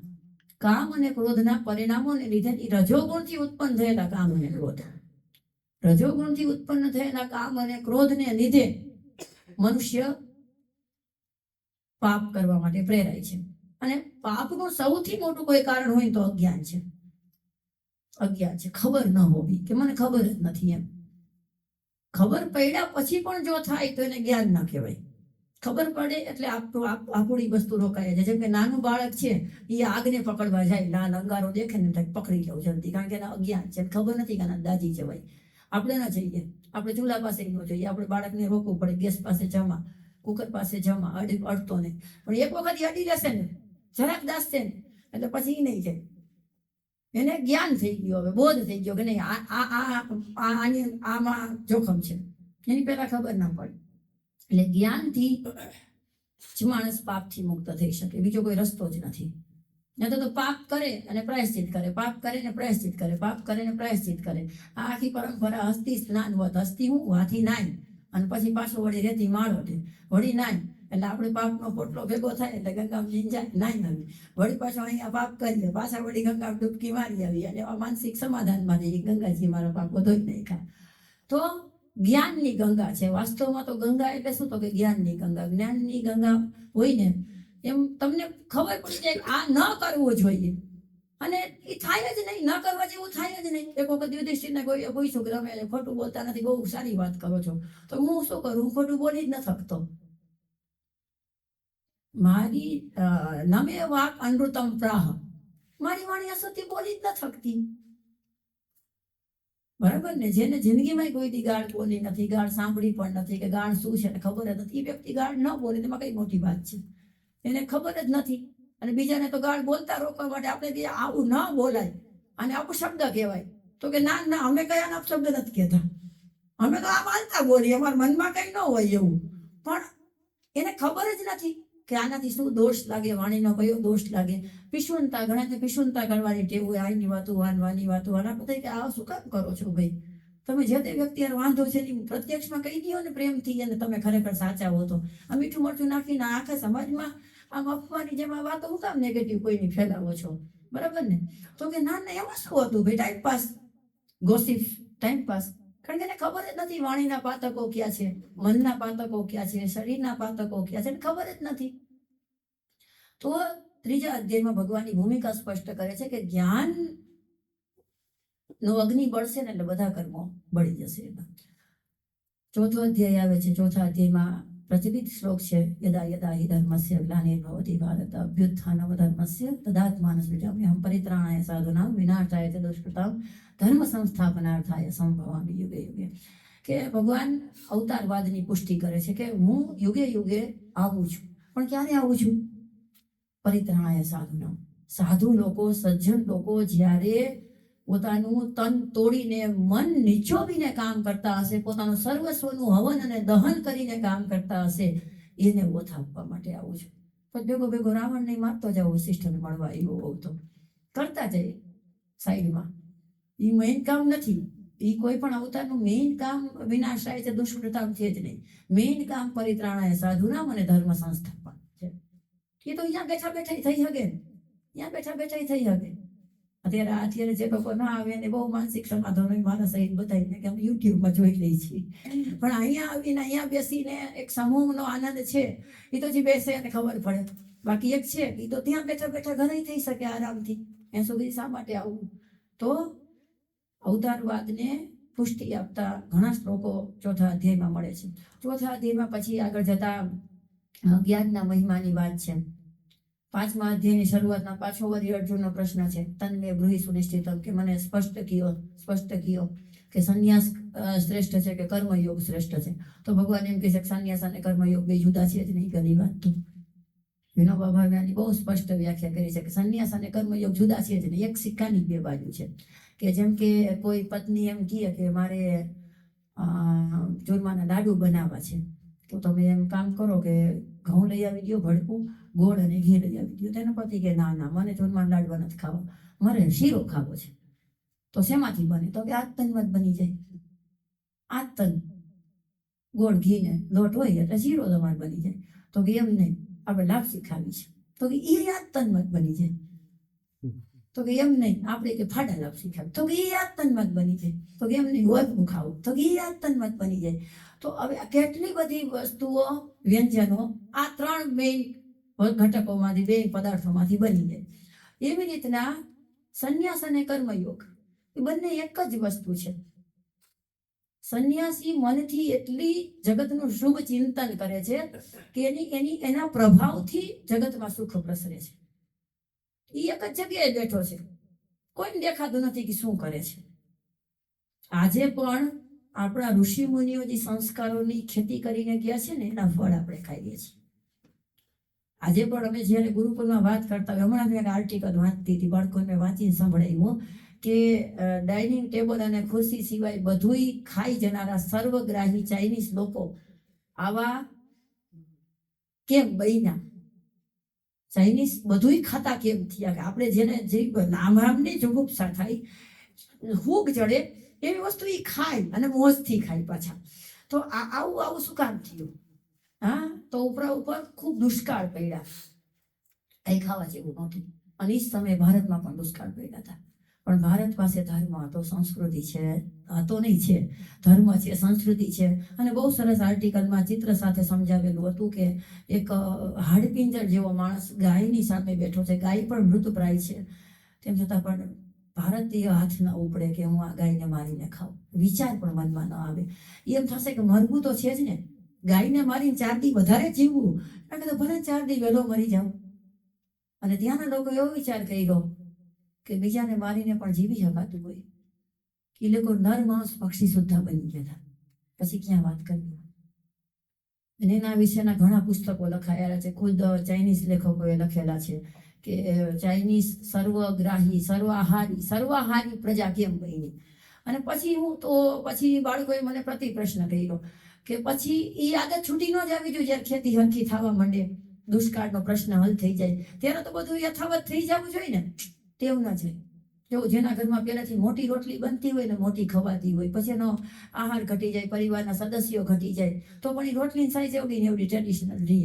કામ અને ક્રોધના પરિણામોને લીધે રજોગુણથી ઉત્પન્ન થયેલા કામ અને ક્રોધ, રજોગુણથી ઉત્પન્ન થયેલા કામ અને ક્રોધને લીધે મનુષ્ય પાપ કરવા માટે પ્રેરાય છે. અને પાપનું સૌથી મોટું કોઈ કારણ હોય તો અજ્ઞાન છે. અજ્ઞાન છે, ખબર ન હોવી, કે મને ખબર જ નથી એમ. ખબર પડ્યા પછી પણ જો થાય તો એને જ્ઞાન ન કહેવાય. ખબર પડે એટલે આપણી વસ્તુ રોકાય છે. જેમ કે નાનું બાળક છે એ આગને પકડવા જાય, લાલ અંગારો દેખે ને પકડી લઉં જલ્દી, કારણ કે એના અજ્ઞાન છે, ખબર નથી કે આના દાજી જવાય. આપણે ન જઈએ, આપણે ચૂલા પાસે ન જઈએ, આપણે બાળકને રોકવું પડે, ગેસ પાસે જમા, કુકર પાસે જમા, અડતો નહીં. પણ એક વખત અડી જશે ને, જરાક દાસશે ને, એટલે પછી એ નહીં જાય. એને જ્ઞાન થઈ ગયું, હવે બોધ થઈ ગયો કે નહીં આમાં જોખમ છે, એની પહેલા ખબર ના પડે. એટલે જ્ઞાનથી જ માણસ પાપથી મુક્ત થઈ શકે, બીજો કોઈ રસ્તો જ નથી. નહીં તો પાપ કરે અને પ્રાયશ્ચિત કરે, પાપ કરે ને પ્રાયશ્ચિત કરે, પાપ કરે ને પ્રાયશ્ચિત કરે. આ આખી પરંપરા હસ્તી સ્નાન વત, હસ્તી હું હાથી નાય અને પછી પાછો વળી રેતી માળો દે, વળી નાય એટલે આપણે પાપનો પોટલો ભેગો થાય એટલે ગંગામાં જાય નાય આવી, વળી પાછો અહીંયા પાપ કરીએ, પાછા વળી ગંગામાં ડૂબકી મારી આવી અને એવા માનસિક સમાધાનમાં જઈએ ગંગાજી મારા પાપો ધોઈ નાખ્યા. તો જ્ઞાનની ગંગા છે વાસ્તવમાં. તો ગંગા એટલે શું? તો કે જ્ઞાનની ગંગા, જ્ઞાનની ગંગા હોય ને એમ તમને ખબર પડી જાય આ ન કરવું જોઈએ અને એ થાય જ નહીં, ન કરવા જેવું થાય જ નહીં. એક વખત યુધિષ્ઠિરને કોઈ પૂછ્યું કે તમે ખોટું બોલતા નથી, બહુ સારી વાત કરો છો, તો હું શું કરું? હું ખોટું બોલી જ ન શકતો. મારી નમે વાક અનૃતમ પ્રાહ, મારી વાણી અસત્ય બોલી જ ન શકતી. બરાબર ને? જેને જિંદગીમાં કોઈ દી ગાળ બોલી નથી, ગાળ સાંભળી પણ નથી કે ગાળ શું છે ખબર જ નથી, એ વ્યક્તિ ગાળ ન બોલે તેમાં કઈ મોટી વાત છે? એને ખબર જ નથી. અને બીજાને તો ગાળ બોલતા રોકવા માટે આપણે કહીએ આવું ન બોલાય અને અપશબ્દ કહેવાય, તો કે ના ના અમે કયા અપશબ્દ નથી કહેતા, અમે તો આ માનતા બોલીએ, અમારા મનમાં કઈ ન હોય એવું. પણ એને ખબર જ નથી કે આનાથી શું દોષ લાગે, વાણીનો કયો દોષ લાગે. પિશુનતા, ઘણા પિશુનતા કરવાની ટેવ હોય, આની વાતું વાની વાતું વાના બધા કે આ શું કામ કરો છો ભાઈ? તમે જે તે વ્યક્તિ યાર વાંધો છે ને પ્રત્યક્ષમાં કહી દો ને પ્રેમથી, અને તમે ખરેખર સાચા હો તો આ મીઠું મરચું નાખીને આખા સમાજમાં આમ અફવાની જેમ આ વાતો હું કામ નેગેટિવ કોઈની ફેલાવો છો? બરાબર ને? તો કે ના ના એમાં શું હતું ભાઈ, time pass, gossip, time pass. કારણ કે એને ખબર જ નથી વાણીના પાતકો ક્યાં છે, મનના પાતકો ક્યાં છે, શરીરના પાતકો ક્યાં છે, ખબર જ નથી. તો ત્રીજા અધ્યાયમાં ભગવાનની ભૂમિકા સ્પષ્ટ કરે છે કે જ્ઞાન નો અગ્નિ બળશે ને એટલે બધા કર્મો બળી જશે. ચોથો અધ્યાય આવે છે. ચોથા અધ્યાયમાં પ્રચલિત શ્લોક છે, યદા યદા હિ ધર્મસ્ય ગ્લાનિર્ભવતિ ભારત અભ્યુત્થાનમ ધર્મસ્ય તદાત્માનં સૃજામ્યહં પરિત્રાણાય સાધૂનાં વિનાશાય ચ દુષ્કૃતાં ધર્મ સંસ્થાપનાર્થાય સંભવામિ યુગે યુગે. કે ભગવાન અવતારવાદની પુષ્ટિ કરે છે કે હું યુગે યુગે આવું છું, પણ ક્યારે આવું છું? પરિત્રાણાય સાધૂનાં, સાધુ લોકો, સજ્જન લોકો જ્યારે પોતાનું તન તોડીને મન નિચોવીને કામ કરતા હશે, પોતાનું સર્વસ્વનું હવન અને દહન કરીને કામ કરતા હશે, એને ઓથ આપવા માટે આવું છું. પણ ભેગો ભેગો રાવણ નહીં મારતો જાવ વશિષ્ઠને મળવા આવ્યો હોવ તો કરતા જઈએ સાઈડમાં. એ મેઇન કામ નથી. એ કોઈ પણ અવતારનું મેઇન કામ વિનાશાય છે દુષ્કૃતામ છે જ નહીં. મેઇન કામ પરિત્રાણાય સાધુનામ અને ધર્મ સંસ્થાપન છે. એ તો અહીંયા બેઠા બેઠા થઈ શકે, અહીંયા બેઠા બેઠા થઈ શકે. અત્યારે જે લોકો ના આવે એને બહુ માનસિક સમાધાનો મારા સહિત બતાવીને કે અમે યુટ્યુબમાં જોઈ લઈએ છીએ, પણ અહીંયા આવીને અહીંયા બેસીને એક સમૂહનો આનંદ છે એ તો જે બેસે એને ખબર પડે. બાકી એક છે એ તો ત્યાં બેઠા બેઠા ઘરે થઈ શકે આરામથી. ત્યાં સુધી શા માટે આવવું? તો અવતારવાદને પુષ્ટિ આપતા ઘણા શ્લોકો ચોથા અધ્યાયમાં મળે છે. ચોથા અધ્યાયમાં પછી આગળ જતા જ્ઞાનના મહિમાની વાત છે. પાંચમા અધ્યાયની શરૂઆતમાં પાછો વળી અર્જુનનો પ્રશ્ન છે, તન્મે બ્રૂહિ સુનિશ્ચિતમ, કે મને સ્પષ્ટ કયો કે સંન્યાસ શ્રેષ્ઠ છે કે કર્મયોગ શ્રેષ્ઠ છે? તો ભગવાન એમ કહે છે કે સંન્યાસ અને કર્મયોગ બે જુદા છે જ નહીં. પહેલી વાત તો વિનોબા ભાવેની બહુ સ્પષ્ટ વ્યાખ્યા કરી છે કે સંન્યાસ અને કર્મયોગ જુદા છે જ નહીં, એક સિક્કાની બે બાજુ છે. કે જેમ કે કોઈ પત્ની એમ કહે કે મારે ચૂરમાના લાડુ બનાવવા છે, તો તમે એમ કામ કરો કે ઘઉં લઈ આવી દો, ભડકું ગોળ અને ઘી લઈ આવી દો. તેનો પતિ કે ના ના મને ચૂરમાના લાડવા નથી ખાવા, મારે શીરો ખાવો છે. તો શેમાંથી બને? તો કે આતનમાં જ બની જાય. આતન ગોળ ઘી ને લોટ હોય એટલે શીરો તમારે બની જાય. તો કે એમ નહીં, આપણે લાપસી ખાવી છે, તો કે એ આતનમાં જ બની જાય. તો કે એમ નહીં, આપણે કે ફાડા લાપસી ખાવી, તો કે એ આતનમાં જ બની જાય. તો કે એમ નહીં, વધવું ખાવું, તો કે એ આતનમાં જ બની જાય. તો હવે કેટલી બધી વસ્તુઓ, વ્યંજનો આ ત્રણ મેઇન ઘટકોમાંથી, બે પદાર્થોમાંથી બની જાય. એવી રીતના સંન્યાસ અને કર્મયોગ એ બંને એક જ વસ્તુ છે. સંન્યાસી મનથી એટલી જગતનું શુભ ચિંતન કરે છે કે એના પ્રભાવથી જગતમાં સુખ પ્રસરે છે. એ એક જ જગ્યાએ બેઠો છે, કોઈને દેખાતું નથી કે શું કરે છે. આજે પણ આપણા ઋષિ મુનિઓ જે સંસ્કારોની ખેતી કરીને ગયા છે ને એના ફળ આપણે ખાઈએ છીએ. આજે પણ અમે જ્યારે ગુરુકુળમાં વાત કરતા હોય, હમણાં મેં એક આર્ટિકલ વાંચતી હતી, બાળકોને મેં વાંચીને સંભળાવ્યું કે ડાઇનિંગ ટેબલ અને ખુરશી સિવાય બધુંય ખાઈ જનારા સર્વગ્રાહી ચાઇનીઝ લોકો આવા કેમ બન્યા? ચાઇનીઝ બધુંય ખાતા કેમ થયા? કે આપણે જેને જે નામની જુગુપ્સા થાય, હૂગ ચડે એવી વસ્તુ એ ખાય અને મોજથી ખાય પાછા. તો આવું શું કામ થયું? હા, તો ઉપર ખૂબ દુષ્કાળ પડ્યા, કંઈ ખાવા જેવું નહોતું. અને એ સમયે ભારતમાં પણ દુષ્કાળ પડ્યા હતા. પણ ભારત પાસે ધર્મ હતો, સંસ્કૃતિ છે, હતો નહીં છે, ધર્મ છે, સંસ્કૃતિ છે. અને બહુ સરસ આર્ટિકલમાં ચિત્ર સાથે સમજાવેલું હતું કે એક હાડપિંજર જેવો માણસ ગાયની સામે બેઠો છે, ગાય પણ મૃતપ્રાય છે, તેમ છતાં પણ ભારતીય હાથ ન ઉપડે કે હું આ ગાયને મારીને ખાઉં. વિચાર પણ મનમાં ન આવે. એમ થશે કે મરવું તો છે જ ને, ગાયને મારીને 4 દી વધારે જીવવું, એટલે તો ભલે 4 દી વહેલો મરી જાવ. અને ત્યાંના લોકો એવો વિચાર કર્યો કે બીજાને મારીને પણ જીવી શકાતું હોય. એ લોકો નર માણસ પક્ષી સુદ્ધા બની ગયા હતા. પછી ક્યાં વાત કરવી? અને એના વિશેના ઘણા પુસ્તકો લખાયેલા છે. ખુદ ચાઇનીઝ લેખકોએ લખેલા છે કે ચાઇનીઝ સર્વાહારી પ્રજા કેમ બની. અને પછી બાળકોએ મને પ્રશ્ન કર્યો કે પછી એ આદત છૂટી ન જવી જોઈએ. જ્યારે ખેતી હરખી થવા માંડે, દુષ્કાળનો પ્રશ્ન હલ થઈ જાય, ત્યારે તો બધું યથાવત થઈ જવું જોઈએ ને. તેવું ન છે. જો જેના ઘરમાં પહેલાથી મોટી રોટલી બનતી હોય ને, મોટી ખવાતી હોય, પછી એનો આહાર ઘટી જાય, પરિવારના સદસ્યો ઘટી જાય, તો પણ એ રોટલીની સાઈઝ એવડી ને એવડી ટ્રેડિશનલ રહે.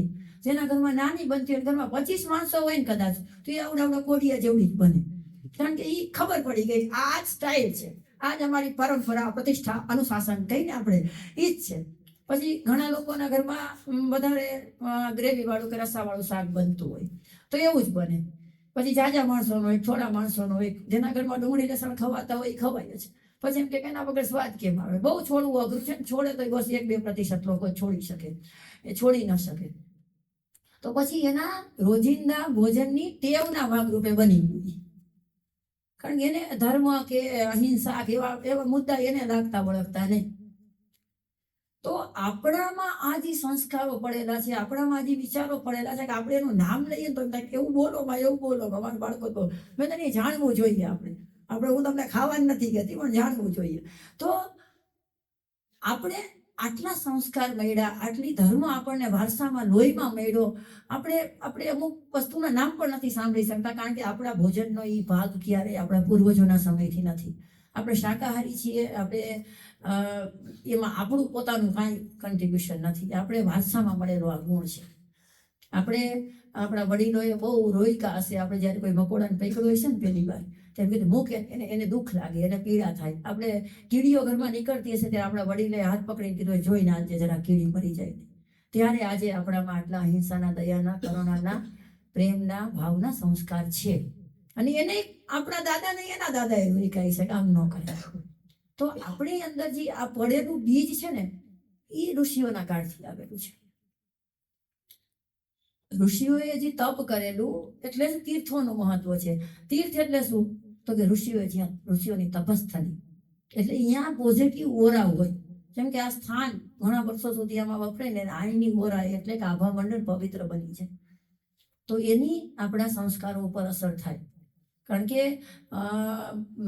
જેના ઘરમાં નાની બનતી હોય, ઘરમાં 25 માણસો હોય ને કદાચ, તો એ આવડા કોડિયા જેવડી જ બને. કારણ કે એ ખબર પડી ગઈ, આ જ સ્ટાઇલ છે, આ જ અમારી પરંપરા, પ્રતિષ્ઠા, અનુશાસન કહીને આપણે એ જ છે. પછી ઘણા લોકોના ઘરમાં વધારે ગ્રેવી વાળું કે રસા વાળું શાક બનતું હોય, તો એવું જ બને. પછી જાજા માણસોનો હોય, થોડા માણસોનો હોય, જેના ઘરમાં ડુંગળી લસણ ખવાતા હોય એ ખવાય જ. પછી એમ કે એના વગર સ્વાદ કેમ આવે? બહુ છોડવું અઘરું છે. છોડે તો બસ 1-2% લોકો છોડી શકે, એ છોડી ન શકે. તો પછી એના રોજિંદા ભોજનની ટેવના ભાગરૂપે બની ગયું. કારણ કે એને ધર્મ કે અહિંસા કે એવા મુદ્દા એને લાગતા વળગતા નહીં. તો આપણામાં આ જે સંસ્કારો પડેલા છે, આપણામાં જે વિચારો પડેલા છે કે આપણે એનું નામ લઈએ તો એવું બોલો માં, એવું બોલો, અમારા બાળકો તો મેં તને જાણવું જોઈએ. આપણે હું તમને ખાવાનું નથી કહેતી, પણ જાણવું જોઈએ. તો આપણે આટલા સંસ્કાર મળ્યા, આટલી ધર્મ આપણને વારસામાં લોહીમાં મળ્યો. આપણે અમુક વસ્તુના નામ પણ નથી સાંભળી શકતા, કારણ કે આપણા ભોજનનો એ ભાગ ક્યારેય આપણા પૂર્વજોના સમયથી નથી. આપણે શાકાહારી છીએ, આપણે એમાં આપણું પોતાનું કાંઈ કન્ટ્રીબ્યુશન નથી. આપણે વારસામાં મળેલો આ ગુણ છે. આપણે આપણા વડીલોએ બહુ રોયકા હશે. આપણે જ્યારે કોઈ મકોડાને પકડ્યો હોય છે ને પહેલી વાર, તેમ કીધું મૂકે, એને દુઃખ લાગે, એને પીડા થાય. આપણે કીડીઓ ઘરમાં નીકળતી હશે ત્યારે આપણા વડીલે હાથ પકડીને કીધું જોઈને આજે જરા કીડી મરી જાય. ત્યારે આજે આપણામાં આટલા અહિંસાના, દયાના, કરુણાના, પ્રેમના, ભાવના સંસ્કાર છે. અને એને આપણા દાદાને એના દાદાએ રોયકા છે, કામ ન કરે. તો આપણી અંદર જે આ પડેલું બીજ છે ને, એ ઋષિઓના કાળથી આવેલું છે. ઋષિઓએ જે તપ કરેલું, એટલે જ તીર્થોનું મહત્વ છે. તીર્થ એટલે શું? તો કે ઋષિઓની તપસ્થલી. એટલે અહીંયા પોઝિટિવ ઓરા હોય. જેમ કે આ સ્થાન ઘણા વર્ષો સુધી આમાં વપરાય ને, આઈની ઓરા એટલે કે આભા મંડળ પવિત્ર બની છે. તો એની આપણા સંસ્કારો ઉપર અસર થાય. કારણ કે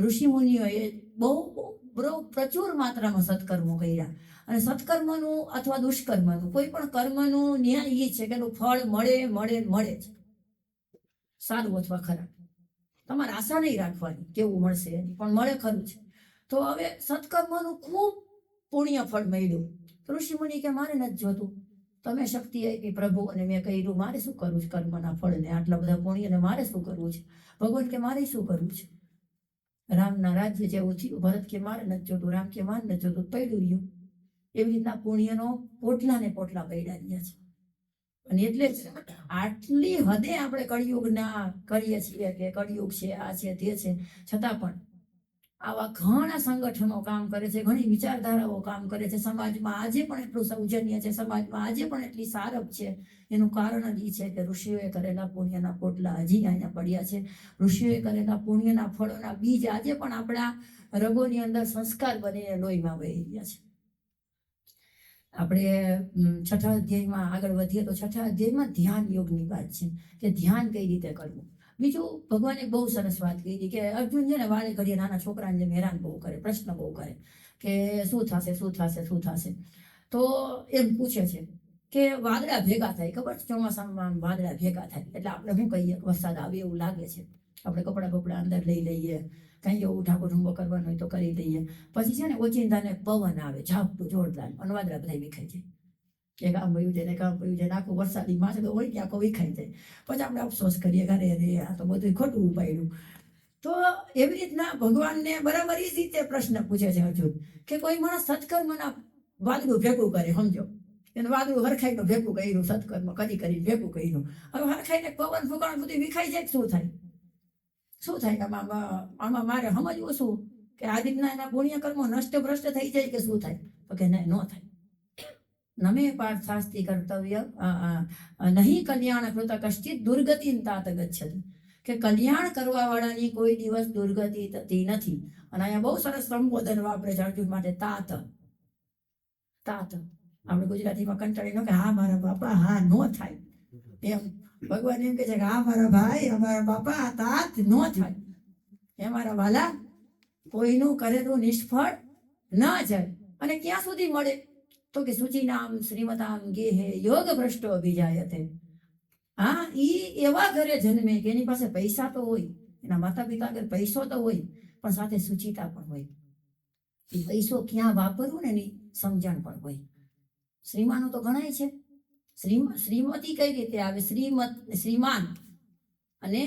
ઋષિ મુનિઓએ બહુ પ્રચુર માત્રામાં સત્કર્મો કર્યા. અને સત્કર્મનું અથવા દુષ્કર્મનું, કોઈ પણ કર્મનું ન્યાય એ છે કે એનું ફળ મળે જ, સારું અથવા ખરાબ. તમારે આશા નહીં રાખવાની કેવું મળશે એની, પણ મળે ખરું છે. તો હવે સત્કર્મનું ખૂબ પુણ્ય ફળ મળ્યું. ઋષિ મુનિ કે મારે નથી જોતું, તમે શક્તિ આપી પ્રભુ અને મેં કહ્યું મારે શું કરવું છે કર્મના ફળને, આટલા બધા પુણ્યને મારે શું કરવું છે? ભગવાન કે મારે શું કરવું છે? રામના રાજ્ય જેવું થયું. ભરત કે મારે નથી જોતું, રામ કે મારે નથી જોતું, પડ્યું રહ્યું. એવી રીતના પુણ્યનો પોટલા ને પોટલા પડ્યા રહ્યા છે. અને એટલે જ આટલી હદે આપણે કળિયુગના કરીએ છીએ કે કળિયુગ છે, આ છે, તે છે, છતાં પણ આવા ઘણા સંગઠનો કામ કરે છે, ઘણી વિચારધારાઓ કામ કરે છે. સમાજમાં આજે પણ એટલું સૌજન્ય છે, સમાજમાં આજે પણ એટલી સારપ છે. એનું કારણ જ એ છે કે ઋષિઓએ કરેલા પુણ્યના પોટલા હજી અહીંયા પડ્યા છે. ઋષિઓએ કરેલા પુણ્યના ફળોના બીજ આજે પણ આપણા રગોની અંદર સંસ્કાર બનીને લોહીમાં વહી રહ્યા છે. આપણે છઠ્ઠા અધ્યાયમાં આગળ વધીએ તો છઠ્ઠા અધ્યાયમાં ધ્યાન યોગની વાત છે કે ધ્યાન કઈ રીતે કરવું. બીજું ભગવાને બહુ સરસ વાત કીધી કે અર્જુન છે ને વારે ઘડીએ નાના છોકરાને જેમ હેરાન બહુ કરે, પ્રશ્ન બહુ કરે કે શું થશે શું થશે શું થશે. તો એમ પૂછે છે કે વાદળા ભેગા થાય, ખબર છે ચોમાસામાં વાદળા ભેગા થાય એટલે આપણે શું કહીએ વરસાદ આવે એવું લાગે છે, આપણે કપડાં બપડા અંદર લઈ લઈએ, કંઈ એવું ઠાકોર ઠુંબો કરવાનો હોય તો કરી દઈએ. પછી છે ને ઓચિંતાને પવન આવે ઝાપટું જોરદાર અને વાદળા બધા વિખાઈ જાય, એક આમ વયું જાય ને એક આમ વયું જાય, આખું વરસાદી માછલો હોય કે આખો વિખાઈ જાય. પછી આપણે અફસોસ કરીએ કે અરે અરે આ તો બધું ખોટું ઉપાડ્યું. તો એવી રીતના ભગવાનને બરાબર એ જ રીતે પ્રશ્ન પૂછે છે અર્જુન કે કોઈ માણસ સત્કર્મના વાદળું ભેગું કરે, સમજો એને વાદળું હરખાઈને ભેગું કર્યું, સત્કર્મ કરી ભેગું કર્યું, હવે હરખાઈને પવન ફૂંકાણ બધું વિખાઈ જાય શું થાય? શું થાય? આમાં મારે સમજવું શું કે આ રીતના એના પુણ્ય કર્મો નષ્ટ ભ્રષ્ટ થઈ જાય કે શું થાય? તો કે ન થાય. નમે પાર્થાસ્તિ કર્તવ્ય નહીં કલ્યાણ કૃત કશ્ચિત દુર્ગતિ તાત ગચ્છતિ, કે કલ્યાણ કરવા વાળાની કોઈ દિવસ દુર્ગતિ થતી નથી. અને અહીંયા બહુ સરસ સંબોધન વાપરે છે અર્જુન માટે, તાત. તાત આપણે ગુજરાતીમાં કંટાળીનો કે હા મારા બાપા હા નો થાય, એમ ભગવાન એમ કે છે કે હા મારા ભાઈ અમારા બાપા તાત નો થાય, એ મારા વાલા કોઈનું કરેલું નિષ્ફળ ન જાય. અને ક્યાં સુધી મળે? તો કે શુચિનામ શ્રીમતામ ગેહે યોગ ભ્રષ્ટો અભિજાયતે. હા, ઈ એવા ઘરે જન્મે કે એની પાસે પૈસા તો હોય, એના માતા પિતા આગળ પૈસો તો હોય, પણ સાથે સુચિતા પણ હોય. એ પૈસો ક્યાં વાપરવું ને એની સમજણ પણ હોય. શ્રીમાનો તો ગણાય છે, શ્રીમતી કઈ રીતે આવે? શ્રીમાન અને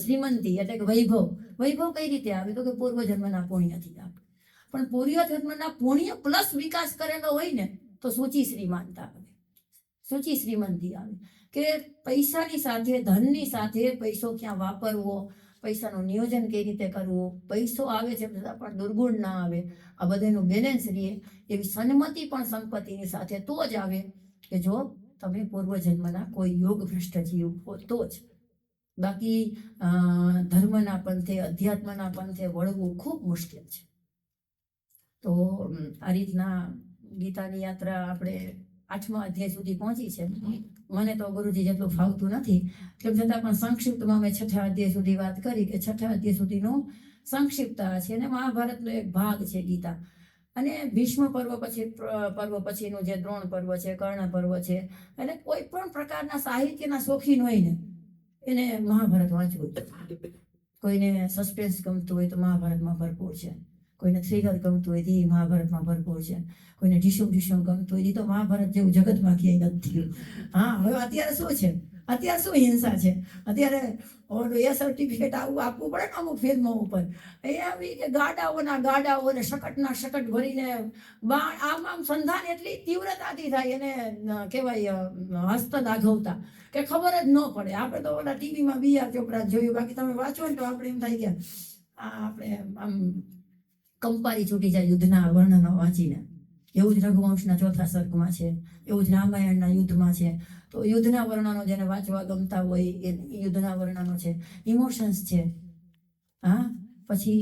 શ્રીમંતી એટલે કે વૈભવ. વૈભવ કઈ રીતે આવે? તો કે પૂર્વજન્મના પુણ્યથી આવે. પણ પૂર્વજન્મના પુણ્ય પ્લસ વિકાસ કરેલો હોય ને તો સૂચિ શ્રીમાનતા આવે, સૂચિ શ્રીમંતી આવે. કે પૈસાની સાથે ધનની સાથે પૈસો ક્યાં વાપરવો, પૈસાનું નિયોજન કઈ રીતે કરવું, પૈસો આવે છે છતાં પણ દુર્ગુણ ના આવે, આ બધાનું બેલેન્સ રહે. એવી સન્મતિ પણ સંપત્તિની સાથે તો જ આવે કે જો તમે પૂર્વજન્મના કોઈ યોગ ભ્રષ્ટ જીવ હો તો જ. બાકી ધર્મના પંથે અધ્યાત્મના પંથે વળવું ખૂબ મુશ્કેલ છે. તો આ રીતના ગીતાની યાત્રા આપણે 8મા અધ્યાય સુધી પહોંચી છે. મને તો ગુરુજી જેટલું ફાવતું નથી, તેમ છતાં પણ સંક્ષિપ્તમાં મેં 6થા અધ્યાય સુધી વાત કરી કે 6થા અધ્યાય સુધીનું સંક્ષિપ્તતા છે અને મહાભારતનો એક ભાગ છે ગીતા. અને ભીષ્મ પર્વ પછીનું જે દ્રોણ પર્વ છે, કર્ણ પર્વ છે, એટલે કોઈ પણ પ્રકારના સાહિત્યના શોખીન હોય ને એને મહાભારત વાંચવું. કોઈને સસ્પેન્સ ગમતું હોય તો મહાભારતમાં ભરપૂર છે, કોઈને થ્રિલર ગમતું હોય તે મહાભારતમાં ભરપૂર છે, કોઈને ઢીસુમ ગમતું હોય તો મહાભારત જેવું જગતમાં ક્યાંય નથી. હા, હવે અત્યારે શું છે? અત્યારે શું હિંસા છે? અત્યારે એ સર્ટિફિકેટ આવું આપવું પડે ને અમુક ફિલ્મો ઉપર, એ આવી કે ગાડાઓને શકટ ભરીને આમ સંધાન એટલી તીવ્રતાથી થાય એને કહેવાય હસ્ત દાખવતા કે ખબર જ ન પડે. આપણે તો ઓલા ટીવીમાં BR ચોપડા જોયું, બાકી તમે વાંચો ને તો આપણે એમ થાય કે આપણે આમ કંપારી છૂટી જાય યુદ્ધના વર્ણનો વાંચીને. એવું જ રઘુવંશના 4થા સર્ગમાં છે, એવું જ રામાયણના યુદ્ધમાં છે. તો યુદ્ધના વર્ણનો જેને વાંચવા ગમતા હોય એ યુદ્ધના વર્ણનો છે, ઇમોશન્સ છે. હા, પછી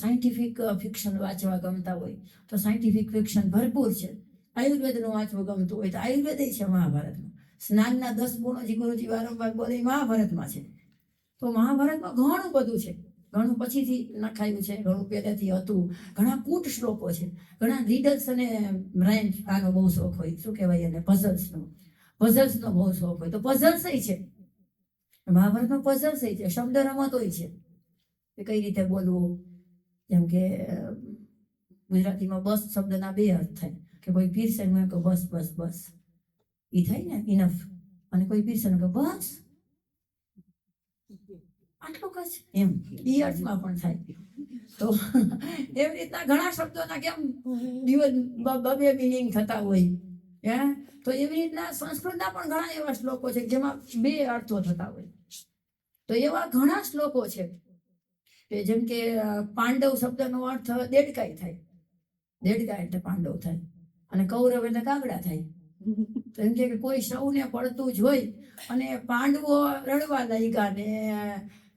સાયન્ટિફિક ફિક્શન વાંચવા ગમતા હોય તો સાયન્ટિફિક ફિક્શન ભરપૂર છે. આયુર્વેદનું વાંચવું ગમતું હોય તો આયુર્વેદ છે મહાભારતમાં. સ્નાનના 10 ગુણો જે ગુરુજી વારંવાર બોલે મહાભારતમાં છે. તો મહાભારતમાં ઘણું બધું છે, ઘણું પછીથી નખાયું છે, ઘણું પહેલેથી હતું. ઘણા કૂટ શ્લોકો છે, ઘણા રીડલ્સ અને રાઇમ્સ. આનો બહુ શોખ હોય, શું કહેવાય એને, પઝલ્સનો બહુ શોખ હોય તો પઝલ્સ છે મહાભારતમાં. પઝલ્સ છે, શબ્દ રમતોય છે કે કઈ રીતે બોલવું. જેમ કે ગુજરાતીમાં બસ શબ્દના 2 અર્થ થાય કે કોઈ પીરસે કે બસ બસ બસ એ થાય ને ઇનફ, અને કોઈ પીરસે કે બસ આટલું જ એમ એ અર્થમાં પણ થાય. તો એવી રીતના ઘણા શબ્દોના કેમ બે મિનિંગ થતા હોય. તો એવી રીતના સંસ્કૃતના પણ ઘણા એવા શ્લોકો છે જેમાં 2 અર્થો થતા હોય. તો એવા ઘણા શ્લોકો છે કે જેમ કે પાંડવ શબ્દનો અર્થ દેડકાઈ થાય, દેડકા એટલે પાંડવ થાય, અને કૌરવ એટલે કાગડા થાય. તો એમ કે કોઈ સૌને પડતું જ હોય અને પાંડવો રડવા લાગ્યા ને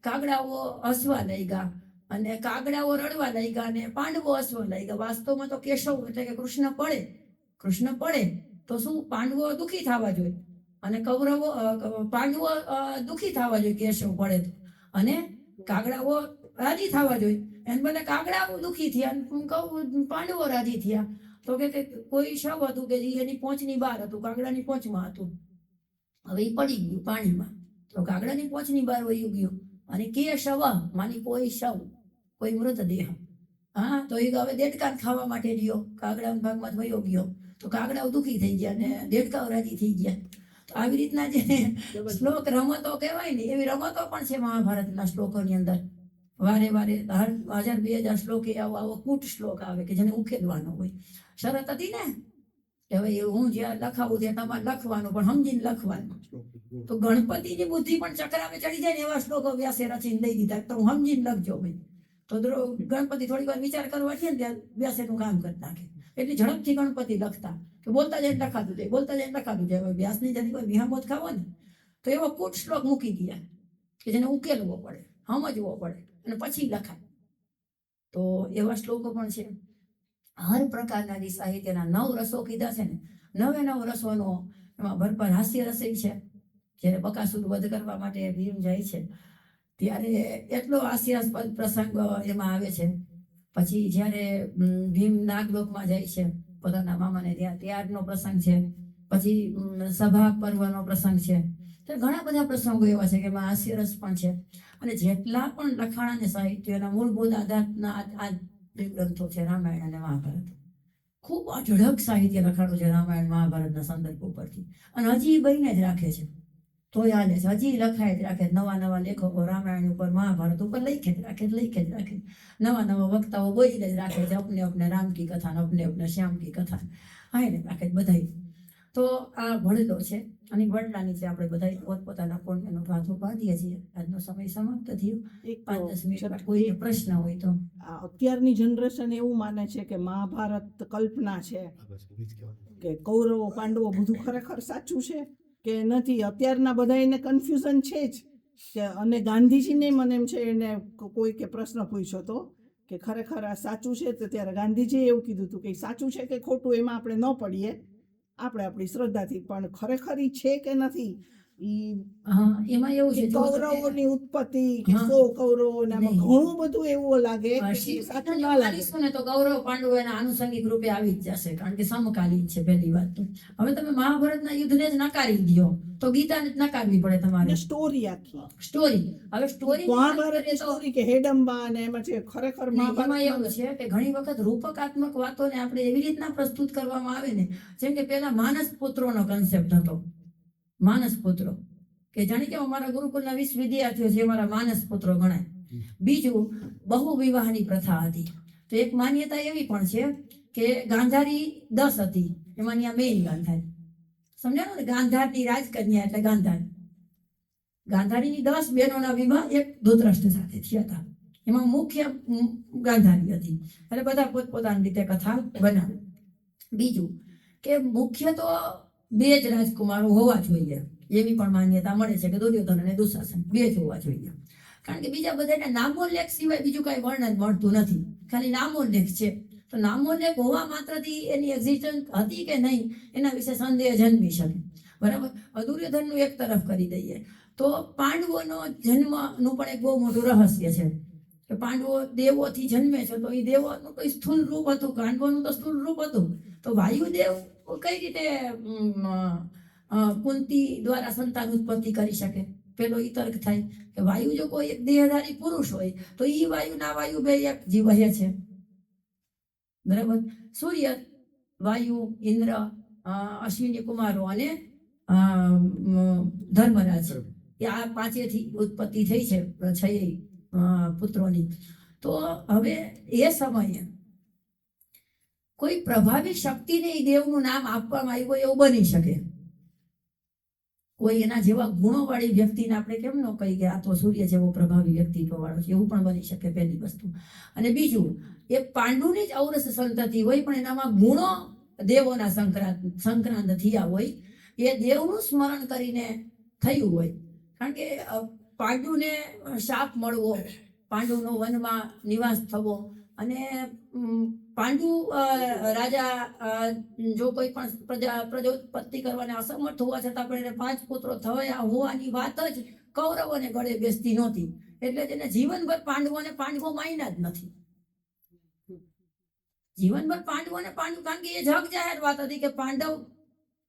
કાગડાઓ હસવા લાગ્યા, અને કાગડાઓ રડવા લાગ્યા ને પાંડવો હસવા લાગ્યા. વાસ્તવમાં તો કેશવ એટલે કે કૃષ્ણ પડે કૃષ્ણ પડે તો શું પાંડવો દુઃખી થવા જોઈએ અને કૌરવો પાંડવો દુઃખી થવા જોઈએ કેશવ પડે તો, અને કાગડાઓ રાજી થવા જોઈએ. એને બદલે કાગડાઓ દુઃખી થયા અને પાંડવો રાજી થયા. તો કે કોઈ શવ હતું કે જે એની પહોંચની બહાર હતું, કાગડાની પહોંચમાં હતું. હવે એ પડી ગયું પાણીમાં, તો કાગડાની પહોંચની બહાર વયું ગયું. અને કે શવ માની કોઈ શવ, કોઈ મૃતદેહ. હા, તો એ હવે દેડકા ખાવા માટે રહ્યો, કાગડાના ભાગમાં વયો ગયો. તો કાગડાઓ દુઃખી થઈ ગયા અને દેડકાઓ રાજી થઈ ગયા. તો આવી રીતના જે શ્લોક રમતો કહેવાય ને, એવી રમતો પણ છે મહાભારતના શ્લોકોની અંદર. વારે વારે 1000-2000 શ્લોક આવો કૂટ શ્લોક આવે કે જેને ઉકેલવાનો હોય. શરત હતી ને કે હવે હું જ્યાં લખાવું ત્યાં તમારે લખવાનું, પણ સમજીને લખવાનું. તો ગણપતિની બુદ્ધિ પણ ચક્રાવે ચડી જાય ને એવા શ્લોકો વ્યાસે રચીને દઈ દીધા. તો સમજીને લખજો ભાઈ. તો ગણપતિ થોડી વાર વિચાર કરવા છે ને ત્યાં વ્યાસેનું કામ કરી નાખે. એટલી ઝડપથી ગણપતિ લખતા કે બોલતા જાય લખાતું જાય, બોલતા જાય લખાતું જાય. હવે વ્યાસની જતી કોઈ વિહામોત ખાવો ને તો એવો કૂટ શ્લોક મૂકી દે કે જેને ઉકેલવો પડે, સમજવો પડે અને પછી લખાય. તો એવા શ્લોકો પણ છે. હર પ્રકારના જે સાહિત્યના 9 રસો કીધા છે ને, 9 રસોનો એમાં ભરપૂર હાસ્ય રસ છે. જ્યારે બકાસુર વધ કરવા માટે ભીમ જાય છે ત્યારે એટલો હાસ્યાસ્પદ પ્રસંગ એમાં આવે છે. પછી જ્યારે ભીમ નાગલોકમાં જાય છે પોતાના મામાને ત્યારનો પ્રસંગ છે. પછી સભા પર્વનો પ્રસંગ છે. તો ઘણા બધા પ્રસંગો એવા છે કે એમાં હાસ્યરસ પણ છે. અને જેટલા પણ લખાણ અને સાહિત્યના મૂળભૂત આધારના આ ગ્રંથો છે રામાયણ અને મહાભારત, ખૂબ અઢળક સાહિત્ય લખાણો છે રામાયણ મહાભારતના સંદર્ભો પરથી. અને હજી બહીને જ રાખે છે, તો હાલે છે, હજી લખાય જ રાખે. નવા લેખકો રામાયણ ઉપર મહાભારત ઉપર લખે જ રાખે. નવા વક્તાઓ બોલીને જ રાખે છે. અપને રામ કી કથા, અપને શ્યામ કી કથા હાઈને રાખે જ બધાય. તો આ ભણેલો છે અને વડલા નીચે આપણે બધા પોતપોતાના પુણ્યનો ભાથો બાંધીએ છીએ. આજનો સમય સમાપ્ત થયો. 5-10 મિનિટ કોઈ પ્રશ્ન હોય તો. અત્યારની જનરેશન એવું માને છે કે મહાભારત કલ્પના છે, કે કૌરવો પાંડવો બધું ખરેખર સાચું છે કે નથી. અત્યારના બધા એને કન્ફ્યુઝન છે જ કે. અને ગાંધીજીને મને એમ છે, એને કોઈ કે પ્રશ્ન પૂછ્યો હતો કે ખરેખર આ સાચું છે, તો ત્યારે ગાંધીજીએ એવું કીધું હતું કે સાચું છે કે ખોટું એમાં આપણે ન પડીએ, આપણે આપણી શ્રદ્ધાથી, પણ ખરેખર ઈ છે કે નથી. એમાં એવું છે કૌરવોની ઉત્પત્તિ કે 100 કૌરવો ને આમાં ઘણું બધું એવું લાગે કે સાચું ના લાગે. ને તો કૌરવ પાંડવો એના આનુષંગિક રૂપે આવી જ જશે, કારણ કે સમકાલીન છે પહેલી વાત તો. હવે તમે મહાભારતના યુદ્ધને જ નકારી દો તો ગીતાને જ નકારવી પડે તમારે. સ્ટોરી આખી સ્ટોરી, હવે સ્ટોરી મહાભારતની સ્ટોરી કે હેડમ્બા અને એમાં છે ખરેખર એમાં એવું છે કે ઘણી વખત રૂપકાત્મક વાતોને આપણે એવી રીતના પ્રસ્તુત કરવામાં આવે ને, જેમ કે પેલા માનસ પુત્રોનો કન્સેપ્ટ હતો. માનસ પુત્રો કે જાણે કે અમારા ગુરુકુલના 20 વિદ્યાર્થીઓ છે, અમારા માનસ પુત્રો ગણાય. બીજું બહુ વિવાહની પ્રથા હતી. તો એક માન્યતા એવી પણ છે કે ગાંધારી 10 હતી, એમાંની આ મેઇન ગાંધારી. સમજાણું ને? ગાંધારની રાજકન્યા એટલે ગાંધારીની 10 બહેનોના વિવાહ એક ધૃતરાષ્ટ્ર સાથે થયા હતા. એમાં મુખ્ય ગાંધારી હતી. એટલે બધા પોતપોતાની રીતે કથા બનાવે. બીજું કે મુખ્ય તો 2 જ રાજકુમારો હોવા જોઈએ, એવી પણ માન્યતા મળે છે કે દુર્યોધન અને દુશાસન 2 જ હોવા જોઈએ. કારણ કે બીજા બધાના નામોલ્લેખ સિવાય બીજું કાંઈ વર્ણન મળતું નથી, ખાલી નામોલ્લેખ છે. તો નામોલ્લેખ હોવા માત્રથી એની એક્ઝિસ્ટન્સ હતી કે નહીં એના વિશે સંદેહ જન્મી શકે. બરાબર. દુર્યોધનનું એક તરફ કરી દઈએ તો પાંડવોનો જન્મનું પણ એક બહુ મોટું રહસ્ય છે કે પાંડવો દેવોથી જન્મે છે. તો એ દેવોનું કોઈ સ્થૂળ રૂપ હતું, પાંડવોનું તો સ્થૂળ રૂપ હતું. તો વાયુદેવ કઈ રીતે કુંતી દ્વારા સંતાન ઉત્પત્તિ કરી શકે? પેલો ઈ તર્ક થાય કે વાયુ જો કોઈ એક દેહધારી પુરુષ હોય તો ઈ વાયુના વાયુ 2 એક જીવ છે. બરાબર. સૂર્ય, વાયુ, ઇન્દ્ર, અશ્વિની કુમારો અને ધર્મરાજ, એ આ 5થી ઉત્પત્તિ થઈ છે 6 પુત્રોની. તો હવે એ સમયે કોઈ પ્રભાવી શક્તિને એ દેવનું નામ આપવામાં આવ્યું એવું બની શકે. કોઈ એના જેવા ગુણોવાળી વ્યક્તિને આપણે કેમ ન કહી કે આ તો સૂર્ય જેવો પ્રભાવી વ્યક્તિત્વ વાળો છે, એવું પણ બની શકે પહેલી વસ્તુ. અને બીજું, એ પાંડુની જ ઔરસ સંતતિ હોય પણ એનામાં ગુણો દેવોના સંક્રાંત થયા હોય, એ દેવનું સ્મરણ કરીને થયું હોય. કારણ કે પાંડુને શાપ મળવો, પાંડુનો વનમાં નિવાસ થવો અને પાંડુ રાજા જો કોઈ પણ પ્રજોત્પત્તિ કરવાને અસમર્થ હોવા છતાં પણ એને 5 પુત્રો થયા હોવાની વાત જ કૌરવોને ગળે બેસતી નહોતી, એટલે તેને જીવનભર પાંડવો માન્યા જ નથી. જીવનભર પાંડવો, કારણ કે એ જગ જાહેર વાત હતી કે પાંડવ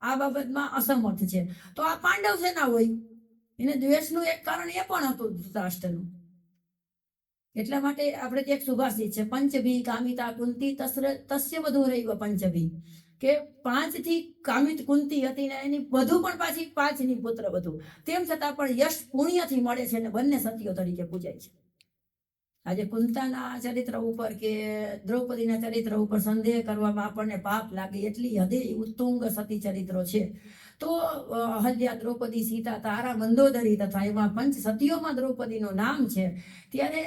આ બાબતમાં અસમર્થ છે. તો આ પાંડવ છે ના હોય, એને દ્વેષનું એક કારણ એ પણ હતું ધૃતરાષ્ટ્રનું. એટલા માટે આપણે એક સુભાષિત છે, પંચભી કામિતા કુંતી તસ્ય વધુ રહીવ પંચભી, કે 5 થી કામિત કુંતી હતી ને એની વધુ પણ પાછી 5 ની પુત્ર વધુ, તેમ છતાં પણ યશ પુણ્યથી મળે છે ને બંને સતીઓ તરીકે પૂજાય છે. આજે કુંતાના ચરિત્ર ઉપર કે દ્રૌપદીના ચરિત્ર ઉપર સંદેહ કરવામાં આપણને પાપ લાગે એટલી હદે ઉત્તુંગ સતી ચરિત્રો છે. તો અહલ્યા, દ્રૌપદી, સીતા, તારા, મંદોદરી તથા એમાં 5 સતીઓમાં દ્રૌપદીનું નામ છે, ત્યારે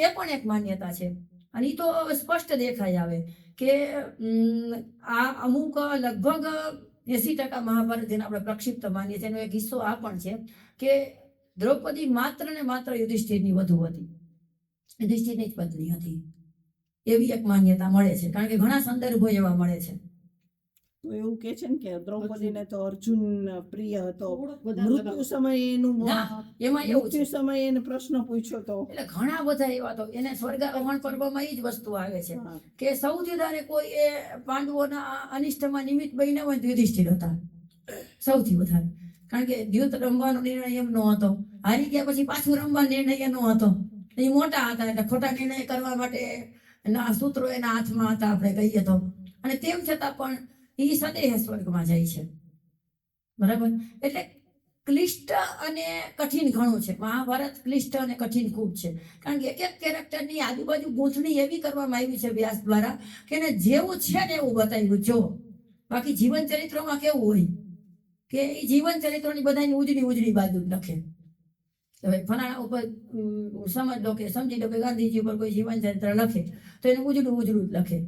એ પણ એક માન્યતા છે. અને એ તો સ્પષ્ટ દેખાઈ આવે કે આ અમુક લગભગ 80% મહાભારત જેને આપણે પ્રક્ષિપ્ત માનીએ છીએ એનો એક હિસ્સો આ પણ છે કે દ્રૌપદી માત્ર ને માત્ર યુધિષ્ઠિરની વધુ હતી, યુધિષ્ઠિરની જ પત્ની હતી, એવી એક માન્યતા મળે છે. કારણ કે ઘણા સંદર્ભો એવા મળે છે. તો એવું કે છે ને કે દ્રૌપદીને તો અર્જુન પ્રિય હતો, મૃત્યુ સમયે એનું એમાં એવું છે, મૃત્યુ સમયે એને પ્રશ્ન પૂછ્યો તો, એટલે ઘણા બધા એવા તો એને સ્વર્ગારોહણ પર્વમાં એ જ વસ્તુ આવે છે કે સૌથી વધારે કોઈ એ પાંડવોના અનિષ્ટમાં નિમિત્ત બન્યા હોય તો યુધિષ્ઠિર હતા સૌથી વધારે. કારણ કે દ્યુત રમવાનો નિર્ણય એમનો હતો, હારી ગયા પછી પાછું રમવાનો નિર્ણય એનો હતો. એ મોટા હતા એટલે ખોટા નિર્ણય કરવા માટે ના સૂત્રો એના હાથમાં હતા આપણે કહીએ તો. અને તેમ છતાં પણ એ સદેહ સ્વર્ગમાં જાય છે. બરાબર, એટલે ક્લિષ્ટ અને કઠિન ઘણું છે. મહાભારત ક્લિષ્ટ અને કઠિન ખૂબ છે. કારણ કે એક કેરેક્ટરની આજુબાજુ ગૂંથણી એવી કરવામાં આવી છે વ્યાસ દ્વારા કે એને જેવું છે ને એવું બતાવ્યું. જો બાકી જીવન ચરિત્રોમાં કેવું હોય કે એ જીવન ચરિત્રોની બધાની ઉજળી બાજુ જ લખે. હવે ફલાણા ઉપર સમજ લો કે સમજી લો કે ગાંધીજી ઉપર કોઈ જીવન ચરિત્ર લખે તો એને ઉજળું જ લખે.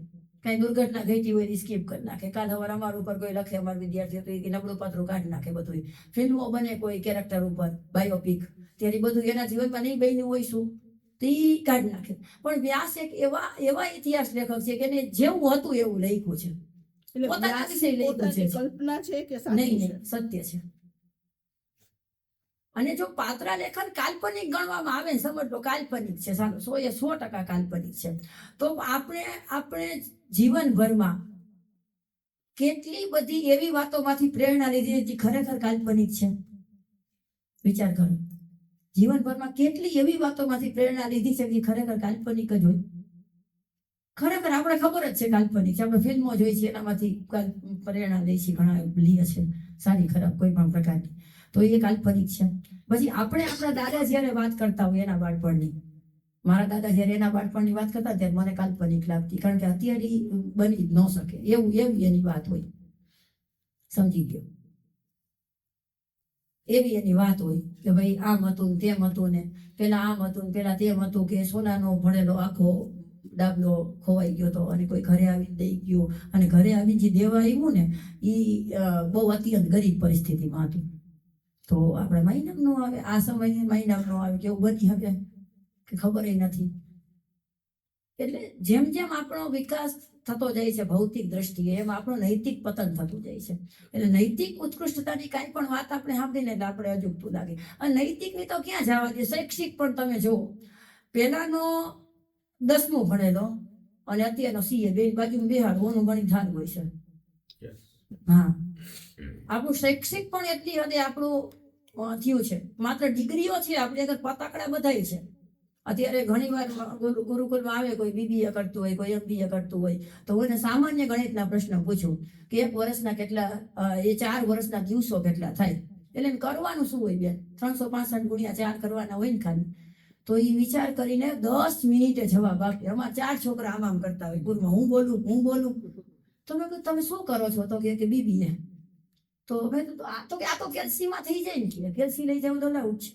કઈ દુર્ઘટના ઘટી હોય એ સ્કીપ કરી નાખે. કાલ સવાર અમારા ઉપર કોઈ લખે, અમારા વિદ્યાર્થીઓ તો એ નબળું પાત્રું કાઢી નાખે. બધું ફિલ્મો બને કોઈ કેરેક્ટર ઉપર બાયોપિક, ત્યારે બધું એના જીવનમાં નહીં બન્યું હોય શું તો એ કાઢી નાખે. પણ વ્યાસ એક એવા ઇતિહાસ લેખક છે કે એને જેવું હતું એવું લખ્યું છે. એટલે પોતાના વિશે લખ્યું છે. કલ્પના છે કે નહીં, સત્ય છે. અને જો પાત્ર લેખન કાલ્પનિક ગણવામાં આવે, સમજ લો કાલ્પનિક છે, ચાલો 100% કાલ્પનિક છે, તો આપણે જીવનભરમાં કેટલી બધી એવી વાતોમાંથી પ્રેરણા લીધી જે ખરેખર કાલ્પનિક છે. વિચાર કરો, જીવનભરમાં કેટલી એવી વાતોમાંથી પ્રેરણા લીધી છે જે ખરેખર કાલ્પનિક જ હોય. ખરેખર આપણે ખબર જ છે કાલ્પનિક છે, આપણે ફિલ્મો જોઈ છે એનામાંથી પ્રેરણા લઈ છે, ઘણા લીએ છે સારી ખરાબ કોઈ પણ પ્રકારની, તો એ કાલ્પનિક છે. પછી આપણે આપણા દાદા જ્યારે વાત કરતા હોય એના બાળપણની, મારા દાદા જ્યારે એના બાળપણની વાત કરતા ત્યારે મને કાલ્પનિક લાગતી. કારણ કે અત્યારે બની જ ન શકે એવી એની વાત હોય. સમજી ગયો? એવી એની વાત હોય કે ભાઈ આમ હતું ને તેમ હતું ને પેલા આમ હતું ને પેલા તેમ હતું, કે સોનાનો ભણેલો આખો ડાબલો ખોવાઈ ગયો હતો અને કોઈ ઘરે આવીને દઈ ગયો, અને ઘરે આવીને જે દેવા આવ્યું ને એ બહુ અત્યંત ગરીબ પરિસ્થિતિમાં હતું. તો આપણે મહિનામ નો આવે, આ સમયે મહિનામ નો આવે, કેવું બની શકે કે ખબર નથી. એટલે જેમ જેમ આપણો વિકાસ થતો જાય છે ભૌતિક દ્રષ્ટિએ, એમ આપણું નૈતિક પતન થતું જાય છે. એટલે નૈતિક ઉત્કૃષ્ટતાની કાંઈ પણ વાત આપણે સાંભળીને એટલે આપણે અજુગતું લાગે. અને નૈતિકની તો ક્યાં જવા દે, શૈક્ષિક પણ તમે જુઓ, પહેલાનો 10મું ભણેલો અને અત્યારનો CA બે બાજુ બેહાડવાનું ગણિત થાન હોય છે. હા, આપણું શૈક્ષિક પણ એટલી હદે આપણું થયું છે. માત્ર ડિગ્રીઓ છે આપણી આગળ, પતાકડા બધાય છે. અત્યારે ઘણી વાર ગુરુકુળમાં આવે કોઈ BBA કરતું હોય, કોઈ MBA કરતું હોય, તો હું એને સામાન્ય ગણિતના પ્રશ્ન પૂછું કે 1 વર્ષના કેટલા, એ 4 વર્ષના દિવસો કેટલા થાય, એટલે એને કરવાનું શું હોય બેન, 365 ગુણ્યા 4 કરવાના હોય ને ખાલી. તો એ વિચાર કરીને 10 મિનિટે જવાબ આપે. અમારા 4 છોકરા આમ કરતા હોય ગુરુમાં, હું બોલું તો મેં કહ્યું તમે શું કરો છો, તો કે BBA. તો મેં તો આ તો કેલ્સીમાં થઈ જાય ને, કે કેલ્સી લઈ જાવ તો લાવું છે,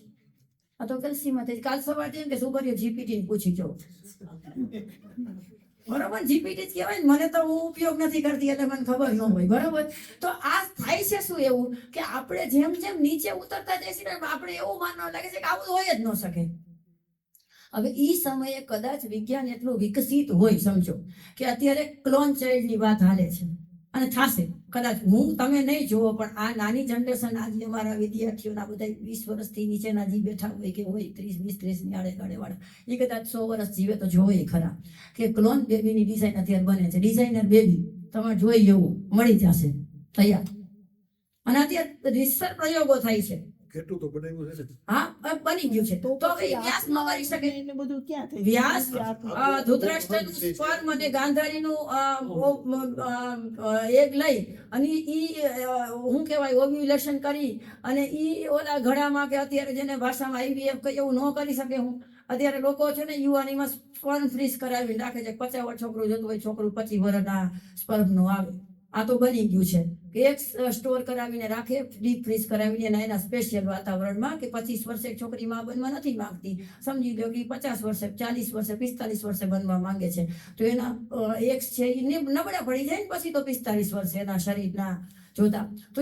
આ તો કેલ્સીમાં થઈ. કાલ સવારે એમ કે શું કર્યું, GPT ને પૂછી જાઉં. બરોબર, GPT જ કહેવાય ને, મને તો હું ઉપયોગ નથી કરતી એટલે મને ખબર ન હોય. બરોબર, તો આ થાય છે શું એવું કે આપણે જેમ જેમ નીચે ઉતરતા જઈશું ને આપણે એવું માનવા લાગે છે કે આવું હોય જ ન શકે. હવે એ સમયે કદાચ વિજ્ઞાન એટલું વિકસિત હોય, સમજો કે અત્યારે ક્લોન ચાઇલ્ડની વાત હાલે છે અને થશે કદાચ, હું તમે નહીં જુઓ પણ આ નાની જનરેશન આજે અમારા વિદ્યાર્થીઓના બધા 20 વર્ષથી નીચેના જે બેઠા હોય કે હોય 30-20-30 આડે વાળા, એ કદાચ 100 વર્ષ જીવે તો જોવે ખરા કે ક્લોન બેબીની ડિઝાઇન અત્યારે બને છે. ડિઝાઇનર બેબી તમારે જોઈ એવું મળી જશે તૈયાર, અને અત્યારે રિસર્ચ પ્રયોગો થાય છે. કેટલું તો બનાવ્યું છે ને. હા બની ગયું છે. તો હવે વ્યાસ ન કરી શકે. એને બધું ક્યાં થઈ વ્યાસ ધૃતરાષ્ટ્રનું સ્પર્મ અને ગાંધારીનું એગ લઈ અને ઈ શું કહેવાય ઓવ્યુલેશન કરી અને ઈ ઓલા ઘડામાં કે અત્યારે જેને ભાષામાં IVF કહે એવું ન કરી શકે. હું અત્યારે લોકો છે ને યુવાનીમાં સ્પર્મ ફ્રીઝ કરાવી રાખે છે. 50 વર્ષ છોકરું જતું હોય, છોકરું 25 વર્ષના સ્પર્મનું આવે. આ તો બની ગયું છે કે એક સ્ટોર કરાવીને રાખે, ડીપ ફ્રીઝ કરાવીને એના સ્પેશિયલ વાતાવરણમાં, કે 25 વર્ષે છોકરી માં બનવા નથી માંગતી, સમજી લો કે 50 વર્ષે 40 વર્ષે 45 વર્ષે બનવા માંગે છે, તો એના એક્સ છે એ નબળા પડી જાય ને પછી તો 45 વર્ષે એના શરીરના જોતા તો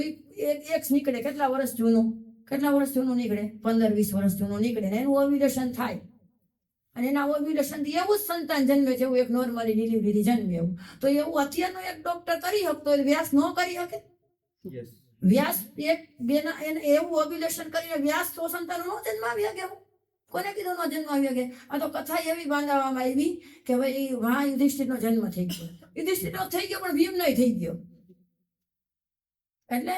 એક્સ નીકળે. કેટલા વર્ષ જૂનું નીકળે? 15-20 વર્ષ જૂનું નીકળે ને એનું ઓવ્યુલેશન થાય અને એના ઓવ્યુલેશનથી એવું જ સંતાન જન્મે છે, એવું એક નોર્મલી ડિલિવરીથી જન્મે એવું. તો એવું અત્યારનો એક ડોક્ટર કરી શકતો હોય, વ્યાસ ન કરી શકે? વ્યાસ એક બેના એને એવું ઓવ્યુલેશન કરીને વ્યાસ તો સંતાનો નો જન્માવી શકે? કોને કીધું નો જન્માવી શકે? આ તો કથા એવી બાંધવામાં આવી કે ભાઈ વાહ યુધિષ્ઠિરનો જન્મ થઈ ગયો. યુધિષ્ઠિરનો થઈ ગયો પણ ભીમ નહીં થઈ ગયો. એટલે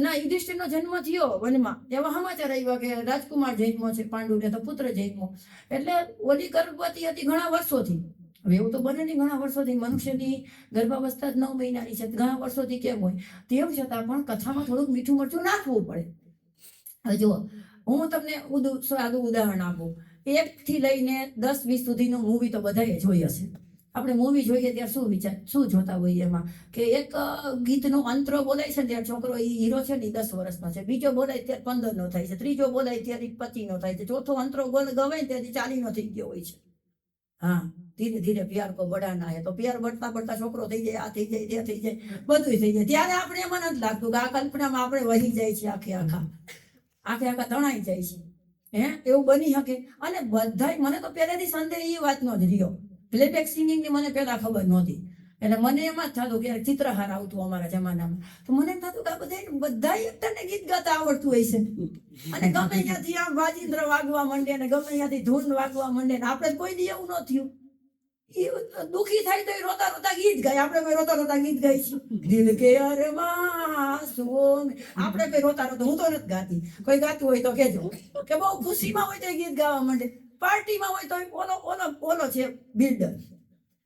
ના યુધિષ્ઠિરનો જન્મ થયો વનમાં, એવા સમાચાર આવ્યા કે રાજકુમાર જન્મો છે, પાંડુને તો પુત્ર જન્મો. એટલે ઓલી ગર્ભવતી હતી ઘણા વર્ષોથી. હવે એવું તો બને નહીં ઘણા વર્ષોથી, મનુષ્યની ગર્ભાવસ્થા 9 મહિનાની છે, ઘણા વર્ષોથી કેમ હોય? તેમ છતાં પણ કથામાં થોડુંક મીઠું મરચું નાખવું પડે. હવે જુઓ, હું તમને સાદું ઉદાહરણ આપું. 1 થી લઈને 10-20 સુધીનું મૂવી તો બધાએ જોઈ હશે. આપણે મૂવી જોઈએ ત્યારે શું જોતા હોઈએ એમાં કે એક ગીતનો અંતરો બોલાય છે ત્યારે છોકરો એ હીરો છે ને 10 વર્ષનો છે, બીજો બોલાય ત્યારે 15 નો થાય છે, ત્રીજો બોલાય ત્યારે 25 નો થાય છે, ચોથો અંતરો ગવાય ત્યારે 40 નો થઈ ગયો હોય છે. હા, ધીરે ધીરે પ્યાર કો બઢાના હે, તો પ્યાર બઢતા બઢતા છોકરો થઈ જાય, આ થઈ જાય, તે થઈ જાય, બધું થઈ જાય. ત્યારે આપણે એમાં નથી લાગતું કે આ કલ્પનામાં આપણે વહી જાય છે, આખે તણાઈ જાય છે. એવું બની શકે. અને બધાય મને તો પહેલેથી સંદેહ એ વાતનો જ રહ્યો. પ્લેબેક સિંગિંગ ની મને પેલા ખબર નહોતી, એટલે મને એમાં જ થતું કે ચિત્રહાર આવતું અમારા જમાનામાં, તો મને એમ થતું કે બધા એકટાને ગીત ગાતા આવડતું હોય છે, અને ગમે ત્યાંથી આમ વાજિંદ્ર વાગવા માંડે ને ગમે ત્યાંથી ધૂન વાગવા માંડે ને આપણે કોઈ દી એવું ન થયું. એ દુખી થાય તો એ રોતા રોતા ગીત ગાય. આપણે કોઈ રોતા રોતા ગીત ગાઈ છીએ? દિલ કે અરમાન સુન આપણે કોઈ રોતા રોતા, હું તો નથી ગાતી, કોઈ ગાતું હોય તો કહેજો કે બહુ ખુશીમાં હોય તો ગીત ગાવા માંડે, પાર્ટીમાં હોય તો ઓલો છે બિલ્ડર,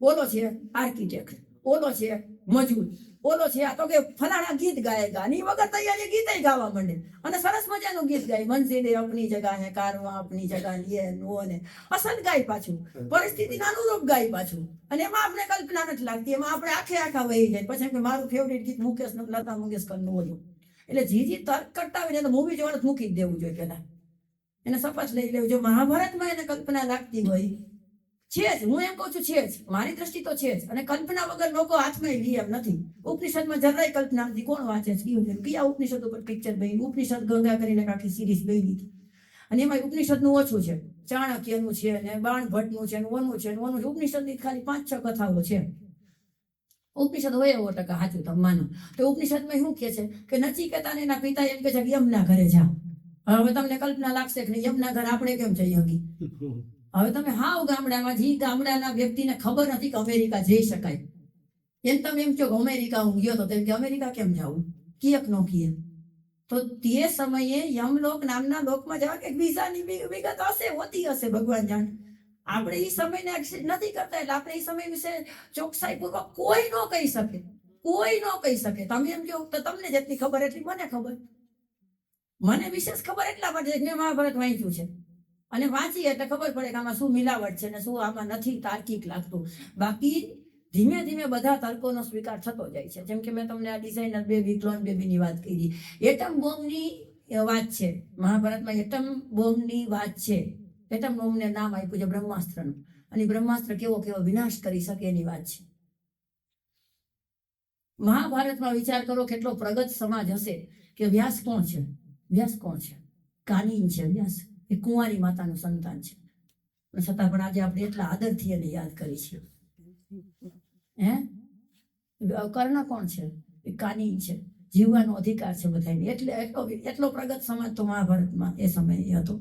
ઓલો છે આર્કિટેક્ટ, ઓલો છે મજૂર, ઓલો છે આ તો કે ફલાણા ગીત ગાયેગા, ની વગર તૈયારી ગીત ગાવા માંડે અને સરસ મજાનું ગીત ગાય. મંઝિલે અપની જગા હે, કારવા અપની જગા લિયે નો ને અસલ ગાય પાછું, પરિસ્થિતિના અનુરૂપ ગાય પાછું, અને એમાં આપણે કલ્પના નથી લાગતી, એમાં આપણે આખા વહી જાય. પછી કે મારું ફેવરિટ ગીત મુકેશ લતા મંગેશકરનું ઓલું. એટલે જે તર્ક કરતા હોય ને તો મૂવી જોવાનું મૂકી જ દેવું જોઈએ પેલા, એને શપથ લઈ લેવું. જો મહાભારતમાં એને કલ્પના લાગતી હોય છે જ, હું એમ કહું છું છે જ, મારી દ્રષ્ટિ તો છે જ, અને કલ્પના વગર લોકો હાથમાં લી એમ નથી. ઉપનિષદમાં જરાય કલ્પના નથી. કોણ વાંચે છે? કયા ઉપનિષદ ઉપર પિક્ચર બની? ઉપનિષદ ગંગા કરીને આખી સિરીઝ બની હતી, અને એમાં ઉપનિષદનું ઓછું છે, ચાણક્યનું છે ને બાણભટ્ટનું છે ને ઓનું છે ને ઓનું છે. ઉપનિષદની ખાલી 5-6 કથાઓ છે. ઉપનિષદ હોય 90% સાચું તમે માનો તો. ઉપનિષદમાં શું કે છે કે નચિકેતાને એના પિતા એમ કે છે કે યમના ઘરે જાઓ. હવે તમને કલ્પના લાગશે કે યમના ઘર આપણે કેમ જઈ શકી? હવે તમે હાવ ગામડામાં, જે ગામડાના વ્યક્તિને ખબર નથી કે અમેરિકા જઈ શકાય, એમ તમે એમ કહો કે અમેરિકા હું ગયો તો તેમ કે અમેરિકા કેમ જાવું? કિયક નો કિયે. તો તે સમયે યમલોક નામના લોકમાં જવા કે વિઝાની વિગત હશે, હોતી હશે, ભગવાન જાણે. આપણે એ સમયને એક્સેપ્ટ નથી કરતા, એટલે આપણે એ સમય વિશે ચોકસાઈ પૂર્વક કોઈ ન કહી શકે, કોઈ ન કહી શકે. તમે એમ કહો તો તમને જેટલી ખબર એટલી મને ખબર. મને વિશેષ ખબર એટલા માટે મેં મહાભારત વાંચ્યું છે, અને વાંચી એટલે ખબર પડે કે આમાં શું મિલાવટ છે ને શું આમાં નથી તાર્કિક લાગતું. બાકી ધીમે ધીમે બધા તર્કોનો સ્વીકાર થતો જાય છે. જેમ કે મેં તમને આ ડિઝાઇનર બેબી, ક્લોન બેબીની વાત કરી. એટમ બોમ્બની વાત છે મહાભારતમાં, એટમ બોમ્બની વાત છે. એટમ બોમ્બને નામ આપ્યું છે બ્રહ્માસ્ત્રનું, અને બ્રહ્માસ્ત્ર કેવો વિનાશ કરી શકે એની વાત છે. મહાભારતમાં વિચાર કરો કેટલો પ્રગત સમાજ હશે કે વ્યાસ કોણ છે? વ્યાસ કોણ છે? કાનીન છે વ્યાસ. એ કુંવારી માતાનું સંતાન છે. પણ છતાં પણ આજે આપણે એટલા આદરથી એને યાદ કરી છે. હે કર્ણ કોણ છે? એ કાની છે. જીવવાનો અધિકાર છે બધાને. એટલે એટલો પ્રગત સમાજ તો મહાભારતમાં એ સમયે હતો.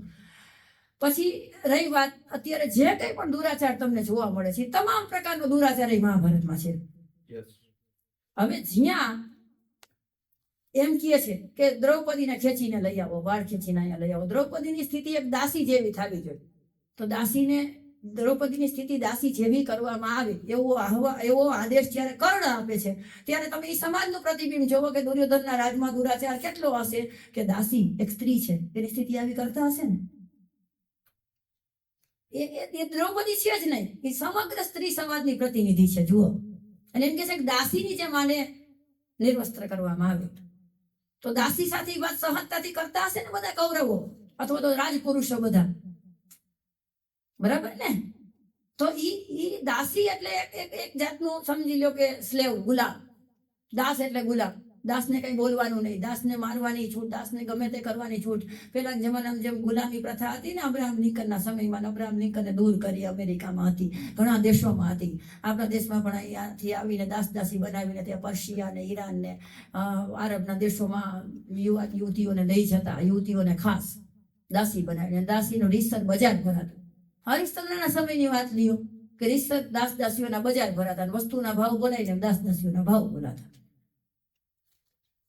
પછી રહી વાત, અત્યારે જે કંઈ પણ દુરાચાર તમને જોવા મળે છે તમામ પ્રકારનો દુરાચાર એ મહાભારતમાં છે. હવે જ્યાં એમ કહે છે કે દ્રૌપદીને ખેંચીને લઈ આવો, વાળ ખેંચીને અહીંયા લઈ આવો. દ્રૌપદીની સ્થિતિ એક દાસી જેવી થવી જોઈએ. તો દ્રૌપદીની સ્થિતિ દાસી જેવી કરવામાં આવે એવો આદેશ જ્યારે કર્ણ આપે છે, ત્યારે તમે એ સમાજનું પ્રતિબિંબ જોવો કે દુર્યોધનના રાજમાં દુરાચાર કેટલો હશે કે દાસી એક સ્ત્રી છે એની સ્થિતિ આવી કરતા હશે ને. એ દ્રૌપદી છે જ નહીં, એ સમગ્ર સ્ત્રી સમાજની પ્રતિનિધિ છે. જુઓ, અને એમ કે છે કે દાસીની જેમ આને નિર્વસ્ત્ર કરવામાં આવે. તો દાસી સાથે વાત સહજતાથી કરતા હશે ને બધા કૌરવો અથવા તો રાજપુરુષો બધા, બરાબર ને? તો ઈ દાસી એટલે એક જાતનું સમજી લો કે સ્લેવ, ગુલામ. દાસ એટલે ગુલામ. દાસને કઈ બોલવાનું નહીં, દાસને મારવાની છૂટ, દાસને ગમે તે કરવાની છૂટ. પેલા જમાનામાં જેમ ગુલામી પ્રથા હતી ને અબ્રાહમ લિંકનના સમયમાં, અબ્રાહમ લિંકને દૂર કરી, અમેરિકામાં હતી, ઘણા દેશોમાં હતી. આપણા દેશમાં પણ અહીંયાથી આવીને દાસી બનાવીને ત્યાં પર્શિયા ને ઈરાન ને આરબના દેશોમાં યુવતીઓને લઈ જતા, યુવતીઓને ખાસ દાસી બનાવીને. દાસીનું રીસર બજાર ભરાતું. હરિશ્ચંદ્રના સમયની વાત લ્યો કે રીસર દાસીઓના બજાર ભરાતા, વસ્તુના ભાવ બોલાઈને દાસીઓના ભાવ બોલાતા.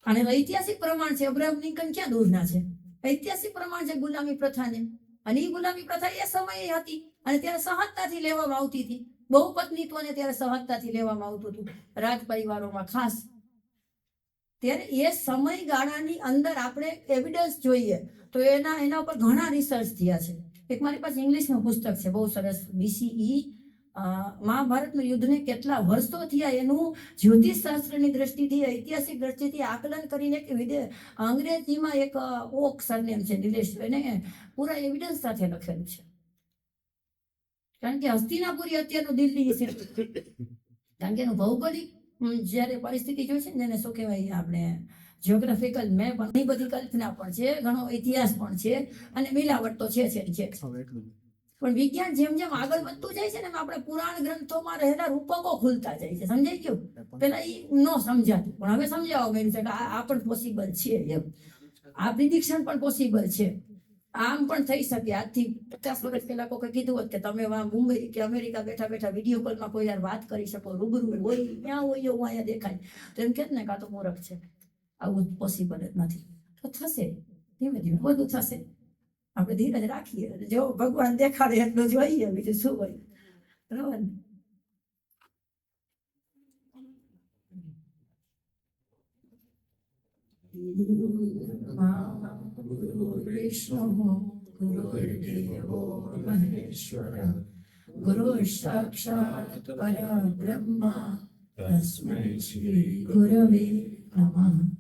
અને ઐતિહાસિક પ્રમાણ છે. અબ્રાહમ લિંકન ક્યાં દૂરના છે? ઐતિહાસિક પ્રમાણ છે ગુલામી પ્રથાને. અને એ ગુલામી પ્રથા એ સમયે હતી અને ત્યારે સહજતાથી લેવામાં આવતી હતી. બહુપત્નીત્વને ત્યારે સહજતાથી લેવામાં આવતું હતું રાજ પરિવારોમાં ખાસ. ત્યારે એ સમયગાળાની અંદર આપણે એવિડન્સ જોઈએ તો એના ઉપર ઘણા રિસર્ચ થયા છે. એક મારી પાસે ઇંગ્લિશનું પુસ્તક છે બહુ સરસ, BCE મહાભારતનું યુદ્ધને કેટલા વર્ષો થયા એનું જ્યોતિષ શાસ્ત્રની દ્રષ્ટિથી, ઐતિહાસિક દ્રષ્ટિથી આકલન કરીને અંગ્રેજીમાં એક ઓક સરનેમ છે, નિલેશ, એને પૂરા એવિડન્સ સાથે લખેલું છે. કારણ કે હસ્તિનાપુરી અત્યારનું દિલ્હી છે. કારણ કે એનું ભૌગોલિક જ્યારે પરિસ્થિતિ જોઈ છે ને, એને શું કહેવાય, આપણે જ્યોગ્રાફિકલ મેપ, ઘણી બધી કલ્પના પણ છે, ઘણો ઇતિહાસ પણ છે અને મિલાવટ તો છે. પણ વિજ્ઞાન જેમ જેમ આગળ વધતું જાય છે ને, આપણે પુરાણ ગ્રંથોમાં રહેલા રૂપકો ખુલતા જાય છે. સમજાઈ ગયું? પેલા એ ન સમજાતું, પણ હવે સમજાવવા માંડ્યું છે કે આ પણ પોસિબલ છે. એમ આ પ્રિડિક્શન પણ પોસિબલ છે. આમ પણ થઈ શકે. આજથી 50 વર્ષ પહેલા કોઈ કીધું હોત કે તમે મુંબઈ કે અમેરિકા બેઠા બેઠા વિડીયો કોલમાં કોઈ યાર વાત કરી શકો, રૂબરૂ હોય, ક્યાં હોય એવું અહીંયા દેખાય, તો એમ કે ને કાં તો મૂર્ખ છે, આવું પોસિબલ જ નથી. તો થશે, ધીમે ધીમે બધું થશે. આપણે ધીરજ રાખીએ, જો ભગવાન દેખાડે એટલું જોઈએ, બીજું શું હોય. બરાબર ને? ગુરુર્દેવો મહેશ્વર, ગુરુ સાક્ષાત પરબ્રહ્મ, તસ્મૈ શ્રી ગુરવે નમઃ.